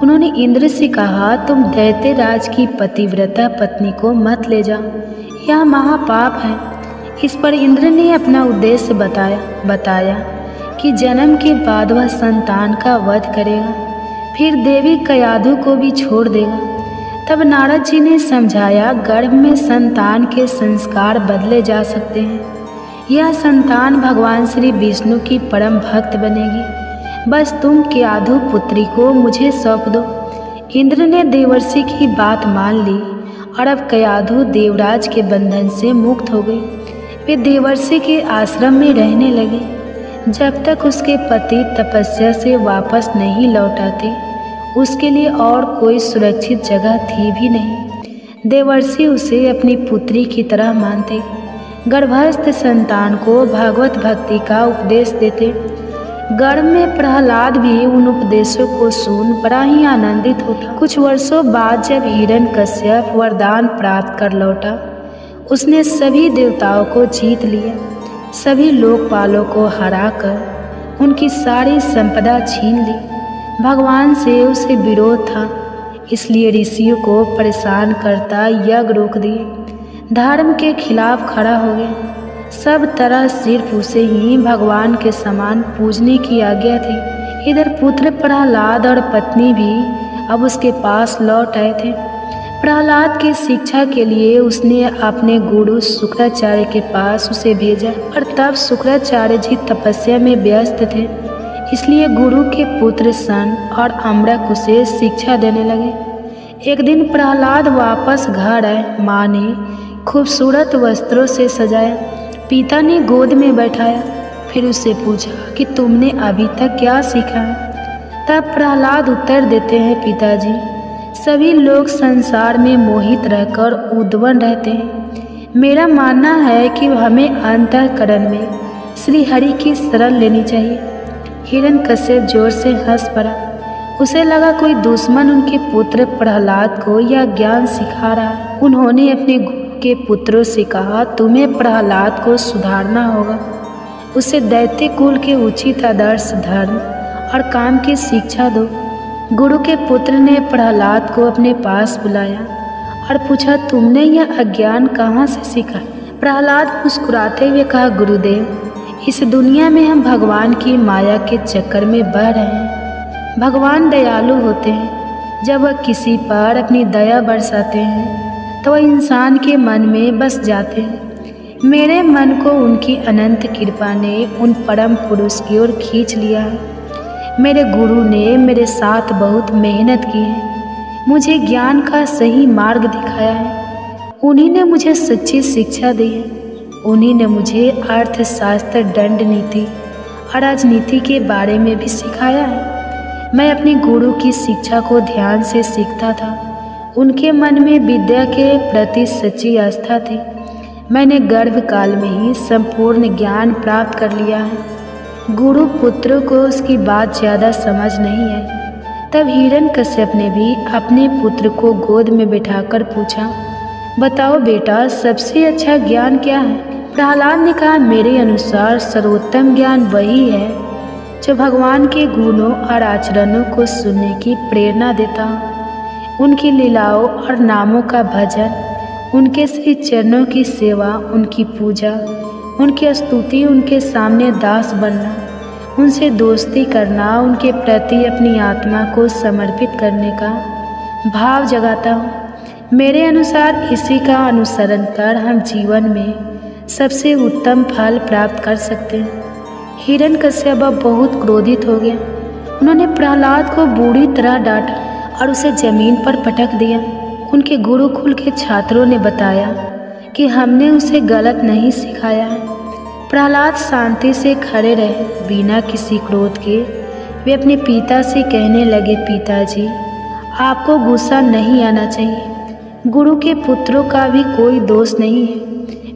Speaker 1: उन्होंने इंद्र से कहा, तुम दैत्य राज की पतिव्रता पत्नी को मत ले जाओ, यह महापाप है। इस पर इंद्र ने अपना उद्देश्य बताया कि जन्म के बाद वह संतान का वध करेगा, फिर देवी कयाधु को भी छोड़ देगा। तब नारद जी ने समझाया, गर्भ में संतान के संस्कार बदले जा सकते हैं। यह संतान भगवान श्री विष्णु की परम भक्त बनेगी। बस तुम कयाधु पुत्री को मुझे सौंप दो। इंद्र ने देवर्षि की बात मान ली और अब कयाधु देवराज के बंधन से मुक्त हो गई। वे देवर्षि के आश्रम में रहने लगे जब तक उसके पति तपस्या से वापस नहीं लौट आते। उसके लिए और कोई सुरक्षित जगह थी भी नहीं। देवर्षि उसे अपनी पुत्री की तरह मानते, गर्भस्थ संतान को भागवत भक्ति का उपदेश देते। गर्भ में प्रहलाद भी उन उपदेशों को सुन बड़ा ही आनंदित होता। कुछ वर्षों बाद जब हिरण्यकश्यप वरदान प्राप्त कर लौटा, उसने सभी देवताओं को जीत लिया, सभी लोकपालों को हराकर उनकी सारी संपदा छीन ली। भगवान से उसे विरोध था, इसलिए ऋषियों को परेशान करता यज्ञ रोक दिए, धर्म के खिलाफ खड़ा हो गया। सब तरह सिर्फ उसे ही भगवान के समान पूजने की आज्ञा थी। इधर पुत्र प्रहलाद और पत्नी भी अब उसके पास लौट आए थे। प्रहलाद की शिक्षा के लिए उसने अपने गुरु शुक्राचार्य के पास उसे भेजा, और तब शुक्राचार्य जी तपस्या में व्यस्त थे, इसलिए गुरु के पुत्र सन और अम्रक उसे शिक्षा देने लगे। एक दिन प्रहलाद वापस घर आए। माँ ने खूबसूरत वस्त्रों से सजाया, पिता ने गोद में बैठाया, फिर उससे पूछा कि तुमने अभी तक क्या सीखा है। तब प्रहलाद उत्तर देते हैं, पिताजी, सभी लोग संसार में मोहित रहकर उद्वन रहते हैं। मेरा मानना है कि हमें अंतःकरण में श्री हरि की शरण लेनी चाहिए। हिरण्यकश्यप जोर से हंस पड़ा। उसे लगा कोई दुश्मन उनके पुत्र प्रहलाद को यह ज्ञान सिखा रहा है। उन्होंने अपने गुरु के पुत्रों से कहा, तुम्हें प्रहलाद को सुधारना होगा, उसे दैत्य कुल के उचित आदर्श, धर्म और काम की शिक्षा दो। गुरु के पुत्र ने प्रहलाद को अपने पास बुलाया और पूछा, तुमने यह अज्ञान कहाँ से सीखा? प्रहलाद मुस्कुराते हुए कहा, गुरुदेव, इस दुनिया में हम भगवान की माया के चक्कर में बह रहे हैं। भगवान दयालु होते हैं। जब वह किसी पर अपनी दया बरसाते हैं तो वह इंसान के मन में बस जाते हैं। मेरे मन को उनकी अनंत कृपा ने उन परम पुरुष की ओर खींच लिया है। मेरे गुरु ने मेरे साथ बहुत मेहनत की है, मुझे ज्ञान का सही मार्ग दिखाया है। उन्हीं ने मुझे सच्ची शिक्षा दी है। उन्हीं ने मुझे अर्थशास्त्र, दंड नीति और राजनीति के बारे में भी सिखाया है। मैं अपने गुरु की शिक्षा को ध्यान से सीखता था। उनके मन में विद्या के प्रति सच्ची आस्था थी। मैंने गर्भकाल में ही संपूर्ण ज्ञान प्राप्त कर लिया है। गुरु पुत्र को उसकी बात ज़्यादा समझ नहीं है। तब हिरण्यकश्यप ने भी अपने पुत्र को गोद में बिठाकर पूछा, बताओ बेटा, सबसे अच्छा ज्ञान क्या है? प्रहलाद ने कहा, मेरे अनुसार सर्वोत्तम ज्ञान वही है जो भगवान के गुणों और आचरणों को सुनने की प्रेरणा देता हो। उनकी लीलाओं और नामों का भजन, उनके श्री चरणों की सेवा, उनकी पूजा, उनकी स्तुति, उनके सामने दास बनना, उनसे दोस्ती करना, उनके प्रति अपनी आत्मा को समर्पित करने का भाव जगाता हूँ। मेरे अनुसार इसी का अनुसरण कर हम जीवन में सबसे उत्तम फल प्राप्त कर सकते हैं। हिरण्यकश्यप बहुत क्रोधित हो गया। उन्होंने प्रहलाद को बुरी तरह डांटा और उसे जमीन पर पटक दिया। उनके गुरुकुल के छात्रों ने बताया कि हमने उसे गलत नहीं सिखाया है। प्रहलाद शांति से खड़े रहे, बिना किसी क्रोध के। वे अपने पिता से कहने लगे, पिताजी, आपको गुस्सा नहीं आना चाहिए। गुरु के पुत्रों का भी कोई दोष नहीं है।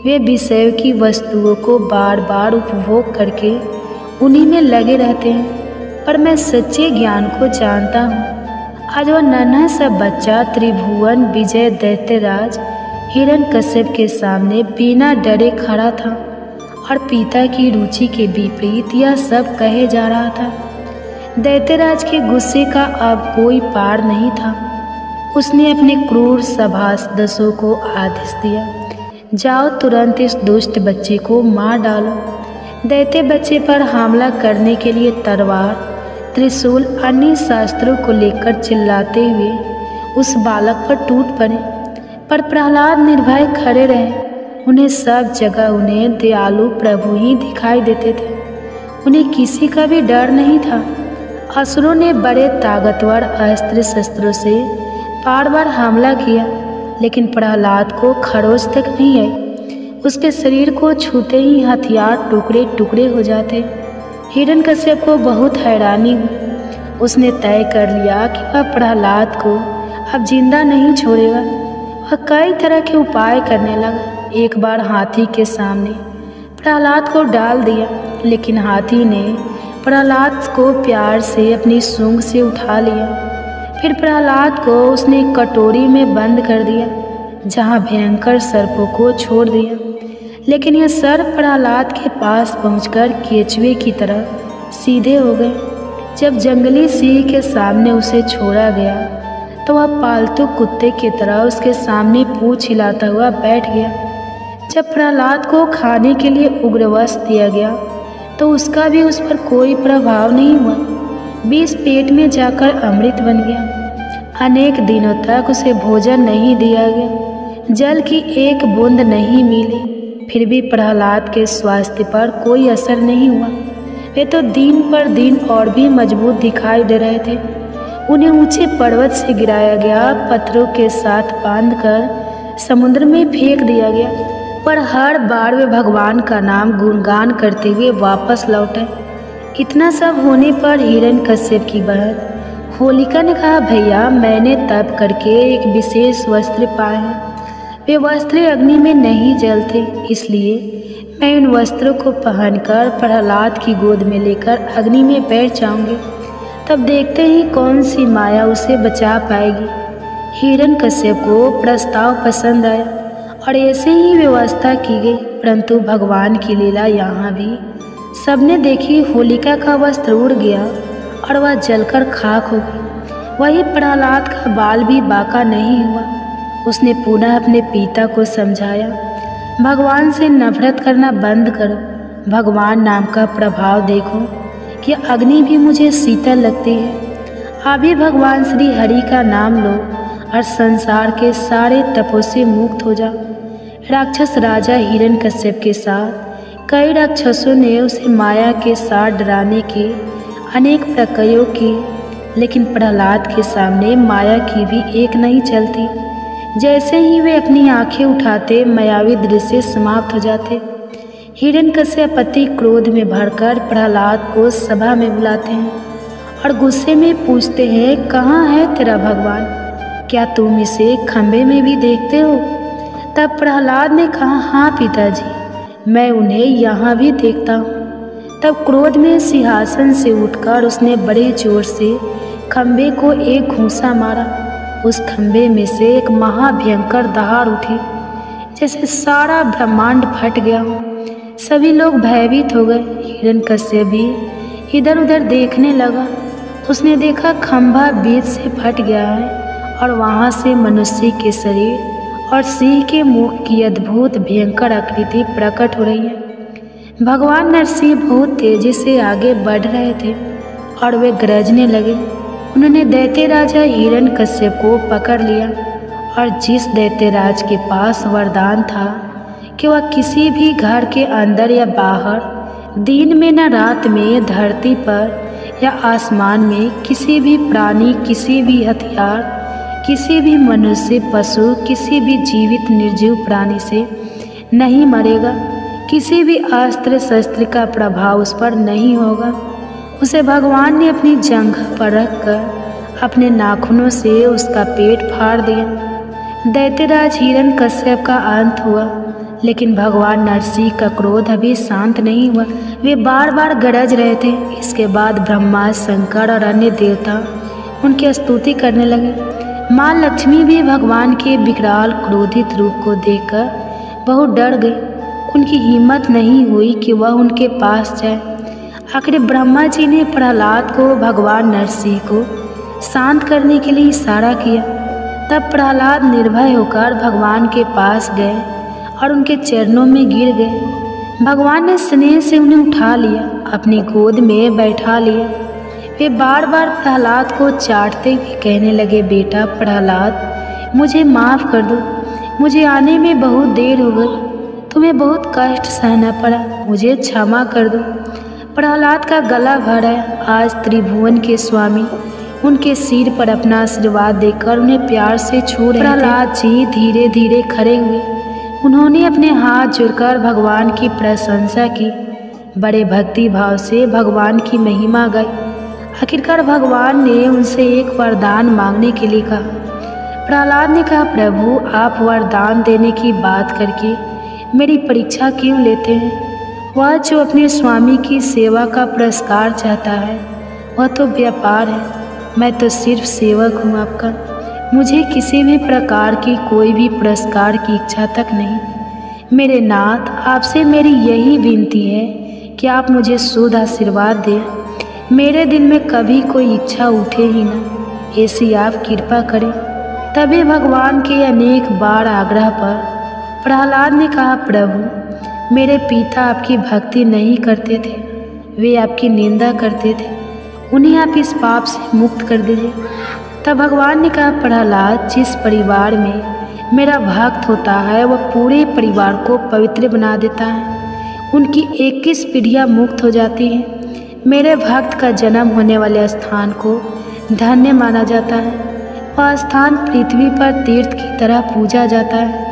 Speaker 1: वे विषयों की वस्तुओं को बार बार उपभोग करके उन्हीं में लगे रहते हैं, पर मैं सच्चे ज्ञान को जानता हूँ। आज वह नन्हा सा बच्चा त्रिभुवन विजय दैत्यराज हिरण्यकश्यप के सामने बिना डरे खड़ा था और पिता की रुचि के विपरीत यह सब कहे जा रहा था। दैत्यराज के गुस्से का अब कोई पार नहीं था। उसने अपने क्रूर सभासदों को आदेश दिया, जाओ तुरंत इस दुष्ट बच्चे को मार डालो। दैत्य बच्चे पर हमला करने के लिए तलवार, त्रिशूल, अन्य शस्त्रों को लेकर चिल्लाते हुए उस बालक पर टूट पड़े, पर प्रहलाद निर्भय खड़े रहे। उन्हें सब जगह उन्हें दयालु प्रभु ही दिखाई देते थे। उन्हें किसी का भी डर नहीं था। असुरों ने बड़े ताकतवर अस्त्र शस्त्रों से बार बार हमला किया, लेकिन प्रहलाद को खरोच तक नहीं आई। उसके शरीर को छूते ही हथियार टुकड़े टुकड़े हो जाते। हिरण्यकश्यप को बहुत हैरानी हुई। उसने तय कर लिया कि वह प्रहलाद को अब जिंदा नहीं छोड़ेगा। वह कई तरह के उपाय करने लगा। एक बार हाथी के सामने प्रहलाद को डाल दिया, लेकिन हाथी ने प्रहलाद को प्यार से अपनी सूंड से उठा लिया। फिर प्रहलाद को उसने एक कटोरी में बंद कर दिया, जहाँ भयंकर सर्पों को छोड़ दिया। लेकिन यह सर्प प्रहलाद के पास पहुंचकर केचुए की तरह सीधे हो गए। जब जंगली सिंह के सामने उसे छोड़ा गया तो वह पालतू कुत्ते की तरह उसके सामने पूंछ हिलाता हुआ बैठ गया। जब प्रहलाद को खाने के लिए उग्रवस्त्र दिया गया तो उसका भी उस पर कोई प्रभाव नहीं हुआ। विष पेट में जाकर अमृत बन गया। अनेक दिनों तक उसे भोजन नहीं दिया गया, जल की एक बूंद नहीं मिली। फिर भी प्रहलाद के स्वास्थ्य पर कोई असर नहीं हुआ। वे तो दिन पर दिन और भी मजबूत दिखाई दे रहे थे। उन्हें ऊंचे पर्वत से गिराया गया, पत्थरों के साथ बांधकर समुद्र में फेंक दिया गया, पर हर बार वे भगवान का नाम गुणगान करते हुए वापस लौटे। इतना सब होने पर हिरण्यकश्यप की बहन होलिका ने कहा, भैया मैंने तप करके एक विशेष वस्त्र पाए हैं। वे वस्त्र अग्नि में नहीं जलते, इसलिए मैं उन वस्त्रों को पहनकर प्रहलाद की गोद में लेकर अग्नि में बैठ जाऊंगी। तब देखते ही कौन सी माया उसे बचा पाएगी। हिरण्यकश्यप को प्रस्ताव पसंद आया और ऐसे ही व्यवस्था की गई। परंतु भगवान की लीला यहाँ भी सबने देखी। होलिका का वस्त्र उड़ गया और वह जलकर खाक हो गई। वही प्रहलाद का बाल भी बाका नहीं हुआ। उसने पुनः अपने पिता को समझाया, भगवान से नफरत करना बंद करो। भगवान नाम का प्रभाव देखो कि अग्नि भी मुझे शीतल लगती है। अभी भगवान श्री हरि का नाम लो और संसार के सारे तपों से मुक्त हो जाओ। राक्षस राजा हिरण्यकश्यप के साथ कई राक्षसों ने उसे माया के साथ डराने के अनेक प्रयोग किए, लेकिन प्रहलाद के सामने माया की भी एक नहीं चलती। जैसे ही वे अपनी आंखें उठाते, मायावी दृश्य समाप्त हो जाते। हिरण्यकश्यप अति क्रोध में भरकर प्रहलाद को सभा में बुलाते हैं और गुस्से में पूछते हैं, कहाँ है तेरा भगवान? क्या तुम इसे खंबे में भी देखते हो? तब प्रहलाद ने कहा, हाँ पिताजी, मैं उन्हें यहाँ भी देखता हूँ। तब क्रोध में सिंहासन से उठकर उसने बड़े जोर से खंबे को एक घूंसा मारा। उस खंबे में से एक महाभयंकर दहाड़ उठी, जैसे सारा ब्रह्मांड फट गया हो। सभी लोग भयभीत हो गए। हिरण्यकश्यप भी इधर उधर देखने लगा। उसने देखा खंभा बीच से फट गया है और वहाँ से मनुष्य के शरीर और सिंह के मुख की अद्भुत भयंकर आकृति प्रकट हो रही है। भगवान नरसिंह बहुत तेजी से आगे बढ़ रहे थे और वे गरजने लगे। उन्होंने दैत्य राजा हिरण्यकश्यप को पकड़ लिया और जिस दैत्यराज के पास वरदान था कि वह किसी भी घर के अंदर या बाहर, दिन में न रात में, धरती पर या आसमान में किसी भी प्राणी, किसी भी हथियार, किसी भी मनुष्य, पशु, किसी भी जीवित निर्जीव प्राणी से नहीं मरेगा। किसी भी अस्त्र शस्त्र का प्रभाव उस पर नहीं होगा। उसे भगवान ने अपनी जंघ पर रखकर अपने नाखूनों से उसका पेट फाड़ दिया। दैत्यराज हिरण्यकश्यप का अंत हुआ, लेकिन भगवान नरसिंह का क्रोध अभी शांत नहीं हुआ। वे बार बार गरज रहे थे। इसके बाद ब्रह्मा, शंकर और अन्य देवता उनकी स्तुति करने लगे। माँ लक्ष्मी भी भगवान के विकराल क्रोधित रूप को देखकर बहुत डर गई। उनकी हिम्मत नहीं हुई कि वह उनके पास जाए। आखिर ब्रह्मा जी ने प्रहलाद को भगवान नरसिंह को शांत करने के लिए इशारा किया। तब प्रहलाद निर्भय होकर भगवान के पास गए और उनके चरणों में गिर गए। भगवान ने स्नेह से उन्हें उठा लिया, अपनी गोद में बैठा लिया। वे बार बार प्रहलाद को चाटते हुए कहने लगे, बेटा प्रहलाद, मुझे माफ़ कर दो, मुझे आने में बहुत देर हो गई, तुम्हें बहुत कष्ट सहना पड़ा, मुझे क्षमा कर दो। प्रहलाद का गला भर आया। आज त्रिभुवन के स्वामी उनके सिर पर अपना आशीर्वाद देकर उन्हें प्यार से छू रहे थे। प्रहलाद जी धीरे धीरे खड़े हुए। उन्होंने अपने हाथ जोड़कर भगवान की प्रशंसा की, बड़े भक्ति भाव से भगवान की महिमा गाई। आखिरकार भगवान ने उनसे एक वरदान मांगने के लिए कहा। प्रहलाद ने कहा, प्रभु आप वरदान देने की बात करके मेरी परीक्षा क्यों लेते हैं? वह जो अपने स्वामी की सेवा का पुरस्कार चाहता है वह तो व्यापार है, मैं तो सिर्फ सेवक हूँ आपका। मुझे किसी भी प्रकार की कोई भी पुरस्कार की इच्छा तक नहीं। मेरे नाथ, आपसे मेरी यही विनती है कि आप मुझे शुद्ध आशीर्वाद दें। मेरे दिल में कभी कोई इच्छा उठे ही ना, ऐसी आप कृपा करें। तभी भगवान के अनेक बार आग्रह पर प्रहलाद ने कहा, प्रभु मेरे पिता आपकी भक्ति नहीं करते थे, वे आपकी निंदा करते थे, उन्हें आप इस पाप से मुक्त कर दीजिए। तब भगवान ने कहा, प्रहलाद, जिस परिवार में मेरा भक्त होता है वह पूरे परिवार को पवित्र बना देता है। उनकी 21 पीढ़ियाँ मुक्त हो जाती हैं। मेरे भक्त का जन्म होने वाले स्थान को धन्य माना जाता है। वह स्थान पृथ्वी पर तीर्थ की तरह पूजा जाता है।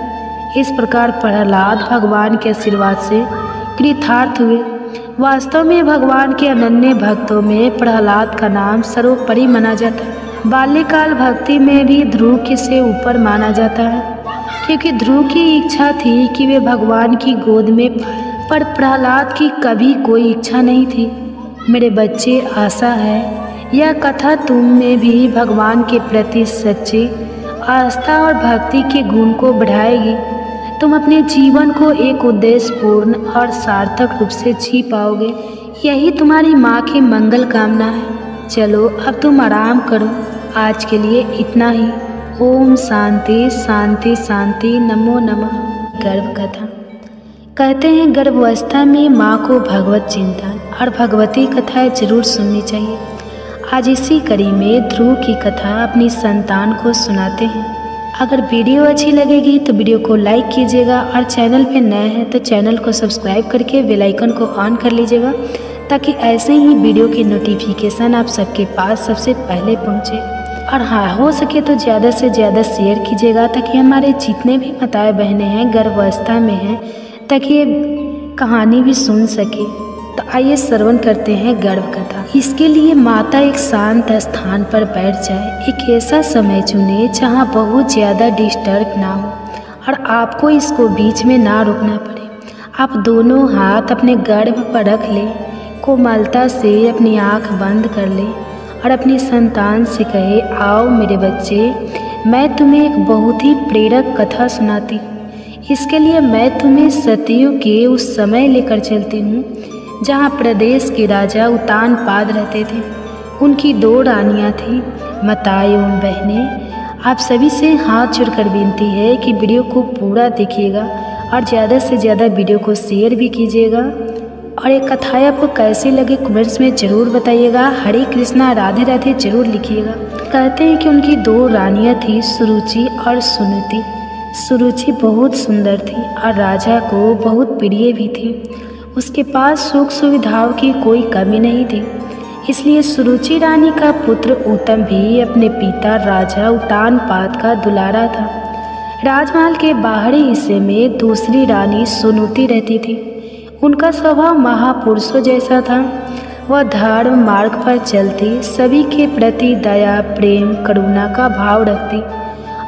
Speaker 1: इस प्रकार प्रहलाद भगवान के आशीर्वाद से कृतार्थ हुए। वास्तव में भगवान के अनन्य भक्तों में प्रहलाद का नाम सर्वोपरि माना जाता है। बाल्यकाल भक्ति में भी ध्रुव से ऊपर माना जाता है, क्योंकि ध्रुव की इच्छा थी कि वे भगवान की गोद में, पर प्रहलाद की कभी कोई इच्छा नहीं थी। मेरे बच्चे, आशा है यह कथा तुम में भी भगवान के प्रति सच्ची आस्था और भक्ति के गुण को बढ़ाएगी। तुम अपने जीवन को एक उद्देश्यपूर्ण और सार्थक रूप से जी पाओगे। यही तुम्हारी माँ की मंगल कामना है। चलो अब तुम आराम करो। आज के लिए इतना ही। ओम शांति शांति शांति। नमो नमः। गर्भ कथा। कहते हैं गर्भावस्था में माँ को भगवत चिंतन और भगवती कथाएं जरूर सुननी चाहिए। आज इसी कड़ी में ध्रुव की कथा अपनी संतान को सुनाते हैं। अगर वीडियो अच्छी लगेगी तो वीडियो को लाइक कीजिएगा और चैनल पे नए हैं तो चैनल को सब्सक्राइब करके बेल आइकन को ऑन कर लीजिएगा, ताकि ऐसे ही वीडियो की नोटिफिकेशन आप सबके पास सबसे पहले पहुंचे। और हाँ, हो सके तो ज़्यादा से ज़्यादा शेयर कीजिएगा, ताकि हमारे जितने भी माताएं बहनें हैं गर्भावस्था में हैं, ताकि ये कहानी भी सुन सके। तो आइए श्रवण करते हैं गर्भ कथा। इसके लिए माता एक शांत स्थान पर बैठ जाए। एक ऐसा समय चुने जहाँ बहुत ज़्यादा डिस्टर्ब ना हो और आपको इसको बीच में ना रुकना पड़े। आप दोनों हाथ अपने गर्भ पर रख लें, कोमलता से अपनी आँख बंद कर लें और अपनी संतान से कहे, आओ मेरे बच्चे, मैं तुम्हें एक बहुत ही प्रेरक कथा सुनाती हूँ। इसके लिए मैं तुम्हें सतियों के उस समय लेकर चलती हूँ जहाँ प्रदेश के राजा उत्तानपाद रहते थे। उनकी 2 रानियाँ थीं। माताएं एवं बहनें, आप सभी से हाथ जोड़कर विनती है कि वीडियो को पूरा देखिएगा और ज़्यादा से ज़्यादा वीडियो को शेयर भी कीजिएगा। और ये कथाएं आपको कैसी लगे कमेंट्स में ज़रूर बताइएगा। हरे कृष्णा, राधे राधे ज़रूर लिखिएगा। कहते हैं कि उनकी 2 रानियाँ थीं, सुरुचि और सुनीति। सुरुचि बहुत सुंदर थी और राजा को बहुत प्रिय भी थी। उसके पास सुख सुविधाओं की कोई कमी नहीं थी। इसलिए सुरुचि रानी का पुत्र उत्तम भी अपने पिता राजा उत्तानपाद का दुलारा था। राजमहल के बाहरी हिस्से में दूसरी रानी सुनीति रहती थी। उनका स्वभाव महापुरुषों जैसा था। वह धर्म मार्ग पर चलती, सभी के प्रति दया, प्रेम, करुणा का भाव रखती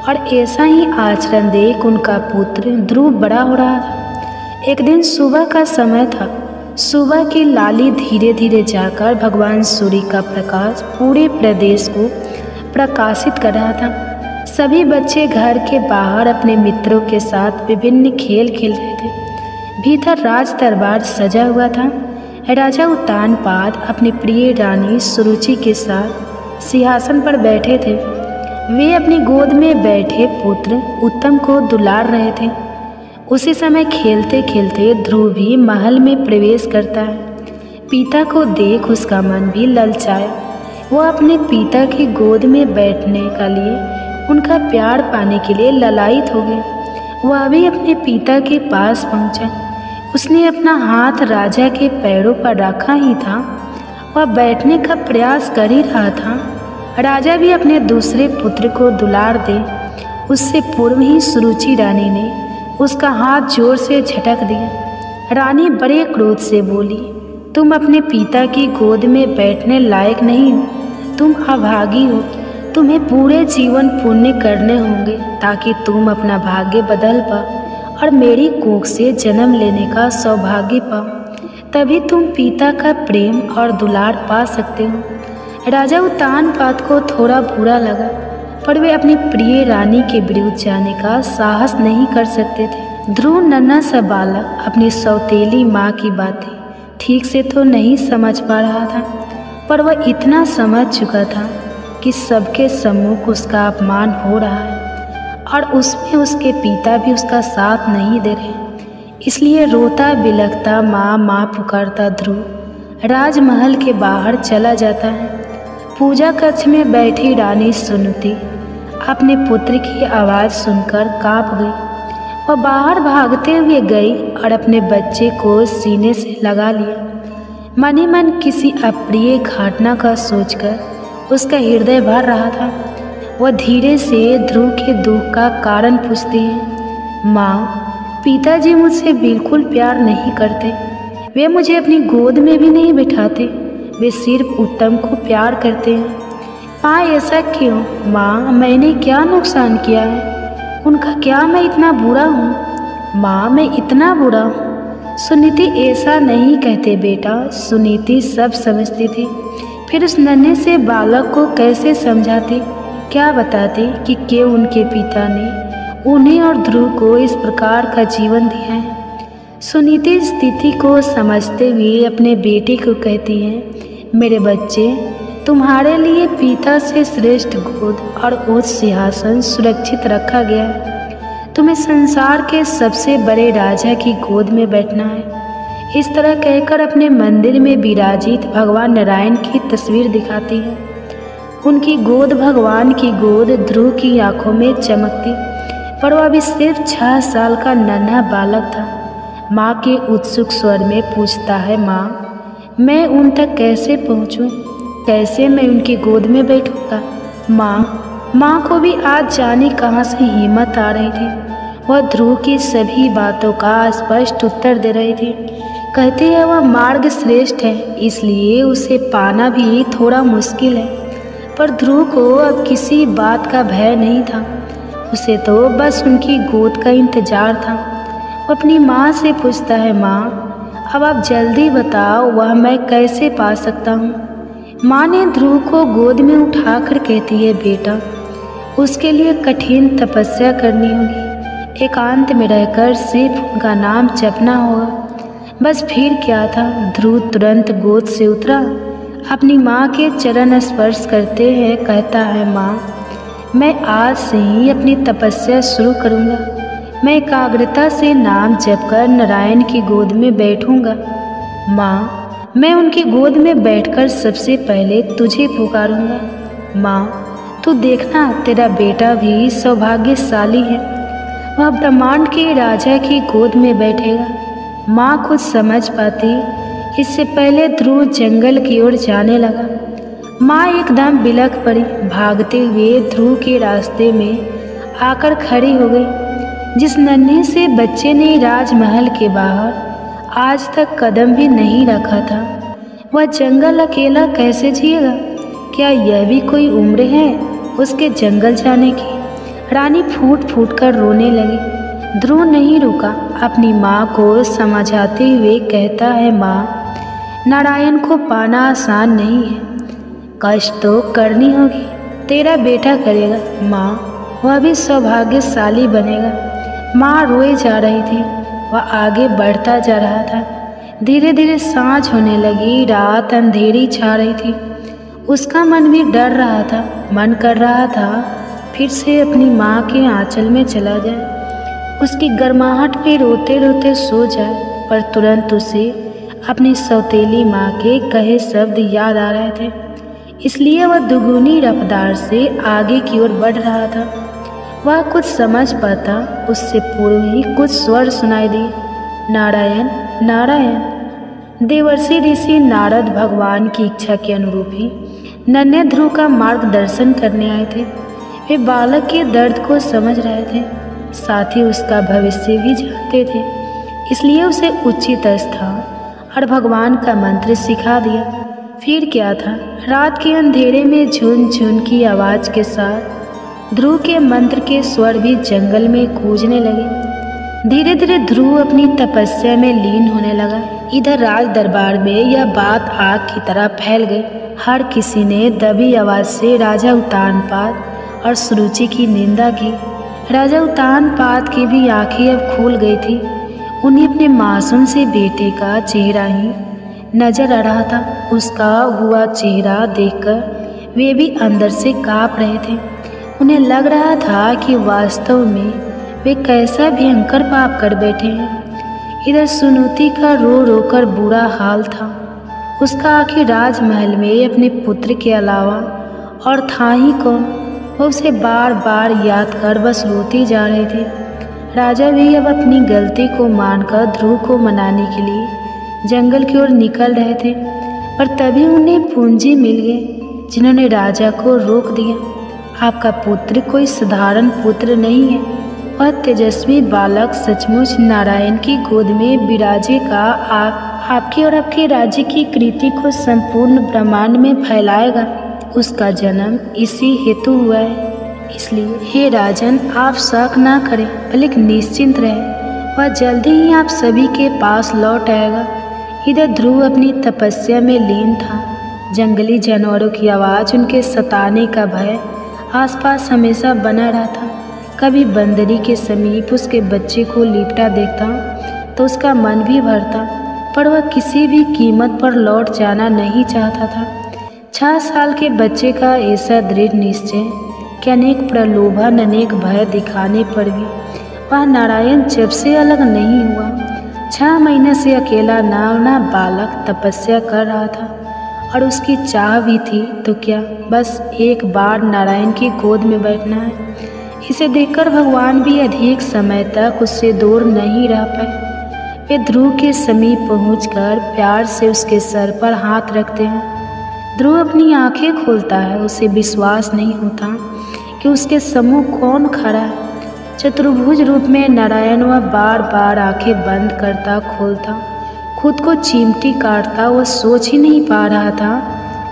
Speaker 1: और ऐसा ही आचरण देख उनका पुत्र ध्रुव बड़ा हो रहा था। एक दिन सुबह का समय था। सुबह की लाली धीरे धीरे जाकर भगवान सूर्य का प्रकाश पूरे प्रदेश को प्रकाशित कर रहा था। सभी बच्चे घर के बाहर अपने मित्रों के साथ विभिन्न खेल खेल रहे थे। भीतर राज दरबार सजा हुआ था। राजा उत्तानपाद अपनी प्रिय रानी सुरुचि के साथ सिंहासन पर बैठे थे। वे अपनी गोद में बैठे पुत्र उत्तम को दुलार रहे थे। उसी समय खेलते खेलते ध्रुव भी महल में प्रवेश करता है। पिता को देख उसका मन भी ललचाया। वह अपने पिता की गोद में बैठने के लिए उनका प्यार पाने के लिए ललायित हो गया। वह भी अपने पिता के पास पहुंचा। उसने अपना हाथ राजा के पैरों पर रखा ही था। वह बैठने का प्रयास कर ही रहा था। राजा भी अपने दूसरे पुत्र को दुलार दे उससे पूर्व ही सुरुचि रानी ने उसका हाथ जोर से झटक दिया। रानी बड़े क्रोध से बोली, तुम अपने पिता की गोद में बैठने लायक नहीं हो, तुम अभागी हो। तुम्हें पूरे जीवन पुण्य करने होंगे ताकि तुम अपना भाग्य बदल पाओ और मेरी कोख से जन्म लेने का सौभाग्य पाओ। तभी तुम पिता का प्रेम और दुलार पा सकते हो। राजा उत्तानपाद को थोड़ा बुरा लगा, पर वे अपनी प्रिय रानी के विरुद्ध जाने का साहस नहीं कर सकते थे। ध्रुव नन्हा सा बालक अपनी सौतेली माँ की बातें ठीक से तो नहीं समझ पा रहा था, पर वह इतना समझ चुका था कि सबके सम्मुख उसका अपमान हो रहा है और उसमें उसके पिता भी उसका साथ नहीं दे रहे। इसलिए रोता बिलखता माँ माँ पुकारता ध्रुव राजमहल के बाहर चला जाता है। पूजा कक्ष में बैठी रानी सुनती अपने पुत्र की आवाज़ सुनकर कांप गई। वह बाहर भागते हुए गई और अपने बच्चे को सीने से लगा लिया। मन ही मन किसी अप्रिय घटना का सोचकर उसका हृदय भर रहा था। वह धीरे से ध्रुव के दुख का कारण पूछती है, माँ, पिताजी मुझसे बिल्कुल प्यार नहीं करते। वे मुझे अपनी गोद में भी नहीं बिठाते। वे सिर्फ उत्तम को प्यार करते हैं। माँ, ऐसा क्यों? माँ, मैंने क्या नुकसान किया है? उनका क्या मैं इतना बुरा हूँ? माँ, मैं इतना बुरा हूँ? सुनीति ऐसा नहीं कहते बेटा। सुनीति सब समझती थी। फिर उस नन्हे से बालक को कैसे समझाती, क्या बताती कि क्यों उनके पिता ने उन्हें और ध्रुव को इस प्रकार का जीवन दिया है। सुनीति स्थिति को समझते हुए अपने बेटे को कहती है, मेरे बच्चे, तुम्हारे लिए पिता से श्रेष्ठ गोद और उच्च सिंहासन सुरक्षित रखा गया है। तुम्हें संसार के सबसे बड़े राजा की गोद में बैठना है। इस तरह कहकर अपने मंदिर में विराजित भगवान नारायण की तस्वीर दिखाती है। उनकी गोद, भगवान की गोद ध्रुव की आंखों में चमकती, पर वह अभी सिर्फ 6 साल का नन्हा बालक था। माँ के उत्सुक स्वर में पूछता है, माँ, मैं उन तक कैसे पहुँचूँ? कैसे मैं उनकी गोद में बैठूँगा? माँ को भी आज जाने कहाँ से हिम्मत आ रही थी। वह ध्रुव की सभी बातों का स्पष्ट उत्तर दे रही थी। कहती है वह मार्ग श्रेष्ठ है, इसलिए उसे पाना भी थोड़ा मुश्किल है। पर ध्रुव को अब किसी बात का भय नहीं था। उसे तो बस उनकी गोद का इंतजार था। वो अपनी माँ से पूछता है, माँ, अब आप जल्दी बताओ, वह मैं कैसे पा सकता हूँ? माँ ने ध्रुव को गोद में उठाकर कहती है, बेटा, उसके लिए कठिन तपस्या करनी होगी। एकांत में रहकर सिर्फ उनका नाम जपना होगा। बस फिर क्या था। ध्रुव तुरंत गोद से उतरा, अपनी माँ के चरण स्पर्श करते हैं कहता है, माँ, मैं आज से ही अपनी तपस्या शुरू करूँगा। मैं एकाग्रता से नाम जपकर नारायण की गोद में बैठूंगा। माँ, मैं उनकी गोद में बैठकर सबसे पहले तुझे पुकारूंगा। माँ, तू देखना, तेरा बेटा भी सौभाग्यशाली है। वह ब्रह्मांड के राजा की गोद में बैठेगा। माँ कुछ समझ पाती इससे पहले ध्रुव जंगल की ओर जाने लगा। माँ एकदम बिलख पड़ी, भागते हुए ध्रुव के रास्ते में आकर खड़ी हो गई। जिस नन्हे से बच्चे ने राजमहल के बाहर आज तक कदम भी नहीं रखा था, वह जंगल अकेला कैसे जिएगा? क्या यह भी कोई उम्र है उसके जंगल जाने की? रानी फूट फूट कर रोने लगी। ध्रुव नहीं रुका, अपनी माँ को समझाते हुए कहता है, माँ, नारायण को पाना आसान नहीं है। कष्ट तो करनी होगी, तेरा बेटा करेगा। माँ, वह भी सौभाग्यशाली बनेगा। माँ रोए जा रही थी। वह आगे बढ़ता जा रहा था। धीरे धीरे सांझ होने लगी, रात अंधेरी छा रही थी। उसका मन भी डर रहा था, मन कर रहा था फिर से अपनी माँ के आंचल में चला जाए, उसकी गर्माहट पे रोते रोते सो जाए। पर तुरंत उसे अपनी सौतेली माँ के कहे शब्द याद आ रहे थे, इसलिए वह दुगुनी रफ्तार से आगे की ओर बढ़ रहा था। वह कुछ समझ पाता उससे पूर्व ही कुछ स्वर सुनाई दिए, नारायण नारायण। देवर्षि ऋषि नारद भगवान की इच्छा के अनुरूप ही नन्हे ध्रुव का मार्गदर्शन करने आए थे। वे बालक के दर्द को समझ रहे थे, साथ ही उसका भविष्य भी जानते थे, इसलिए उसे उचित स्थान और भगवान का मंत्र सिखा दिया। फिर क्या था, रात के अंधेरे में झुन झुन की आवाज़ के साथ ध्रुव के मंत्र के स्वर भी जंगल में गूंजने लगे। धीरे धीरे ध्रुव अपनी तपस्या में लीन होने लगा। इधर राज दरबार में यह बात आग की तरह फैल गई। हर किसी ने दबी आवाज़ से राजा उत्तानपाद और सुरुचि की निंदा की। राजा उत्तानपाद की भी आंखें अब खुल गई थी। उन्हें अपने मासूम से बेटे का चेहरा ही नजर आ रहा था। उसका हुआ चेहरा देखकर वे भी अंदर से काँप रहे थे। उन्हें लग रहा था कि वास्तव में वे कैसा भयंकर पाप कर बैठे हैं। इधर सुनीति का रो रो कर बुरा हाल था। उसका आखिर राजमहल में अपने पुत्र के अलावा और था ही कौन। वह उसे बार बार याद कर बस रोती जा रहे थे। राजा भी अब अपनी गलती को मानकर ध्रुव को मनाने के लिए जंगल की ओर निकल रहे थे, पर तभी उन्हें पूंजी मिल गए जिन्होंने राजा को रोक दिया। आपका पुत्र कोई साधारण पुत्र नहीं है, वह तेजस्वी बालक सचमुच नारायण की गोद में विराजेगा। आपके और आपके राज्य की कीर्ति को संपूर्ण ब्रह्मांड में फैलाएगा। उसका जन्म इसी हेतु हुआ है, इसलिए हे राजन, आप शक ना करें बल्कि निश्चिंत रहें, वह जल्दी ही आप सभी के पास लौट आएगा। इधर ध्रुव अपनी तपस्या में लीन था। जंगली जानवरों की आवाज़, उनके सताने का भय आसपास हमेशा बना रहा था। कभी बंदरी के समीप उसके बच्चे को लिपटा देखता तो उसका मन भी भरता, पर वह किसी भी कीमत पर लौट जाना नहीं चाहता था। 6 साल के बच्चे का ऐसा दृढ़ निश्चय कि अनेक प्रलोभन, अनेक भय दिखाने पर भी वह नारायण जब से अलग नहीं हुआ। 6 महीने से अकेला ना बालक तपस्या कर रहा था और उसकी चाह भी थी तो क्या, बस एक बार नारायण की गोद में बैठना है। इसे देखकर भगवान भी अधिक समय तक उससे दूर नहीं रह पाए। वे ध्रुव के समीप पहुंचकर प्यार से उसके सर पर हाथ रखते हैं। ध्रुव अपनी आंखें खोलता है। उसे विश्वास नहीं होता कि उसके सम्मुख कौन खड़ा है। चतुर्भुज रूप में नारायण वह बार बार आंखें बंद करता खोलता, खुद को चिमटी काटता। वह सोच ही नहीं पा रहा था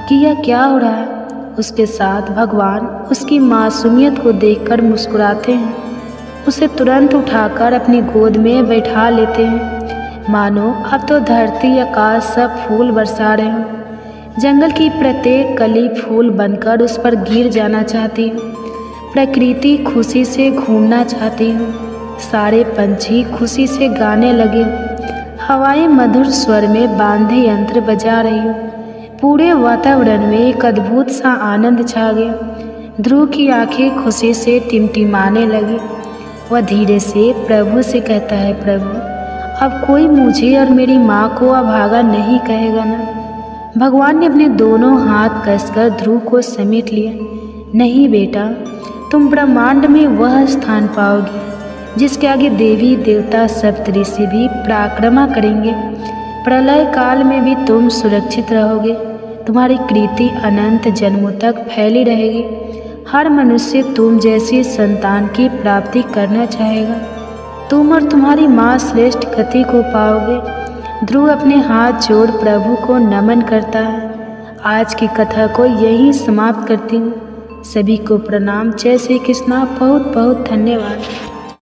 Speaker 1: कि यह क्या हो रहा है। उसके साथ भगवान उसकी मासूमियत को देखकर मुस्कुराते हैं, उसे तुरंत उठाकर अपनी गोद में बैठा लेते हैं, मानो अब तो धरती आकाश सब फूल बरसा रहे हों। जंगल की प्रत्येक कली फूल बनकर उस पर गिर जाना चाहती हूँ। प्रकृति खुशी से घूमना चाहती हूँ। सारे पंछी खुशी से गाने लगे हों। हवाएं मधुर स्वर में बांधे यंत्र बजा रही हूँ। पूरे वातावरण में एक अद्भुत सा आनंद छा गया। ध्रुव की आंखें खुशी से टिमटिमाने लगी। वह धीरे से प्रभु से कहता है, प्रभु अब कोई मुझे और मेरी माँ को अभागा नहीं कहेगा ना। भगवान ने अपने दोनों हाथ कसकर ध्रुव को समेट लिया। नहीं बेटा, तुम ब्रह्मांड में वह स्थान पाओगे जिसके आगे देवी देवता सप्तऋषि भी पराक्रमा करेंगे। प्रलय काल में भी तुम सुरक्षित रहोगे। तुम्हारी कीर्ति अनंत जन्मों तक फैली रहेगी। हर मनुष्य तुम जैसी संतान की प्राप्ति करना चाहेगा। तुम और तुम्हारी माँ श्रेष्ठ गति को पाओगे। ध्रुव अपने हाथ जोड़ प्रभु को नमन करता है। आज की कथा को यहीं समाप्त करती हूँ। सभी को प्रणाम। जय श्री कृष्णा। बहुत बहुत धन्यवाद।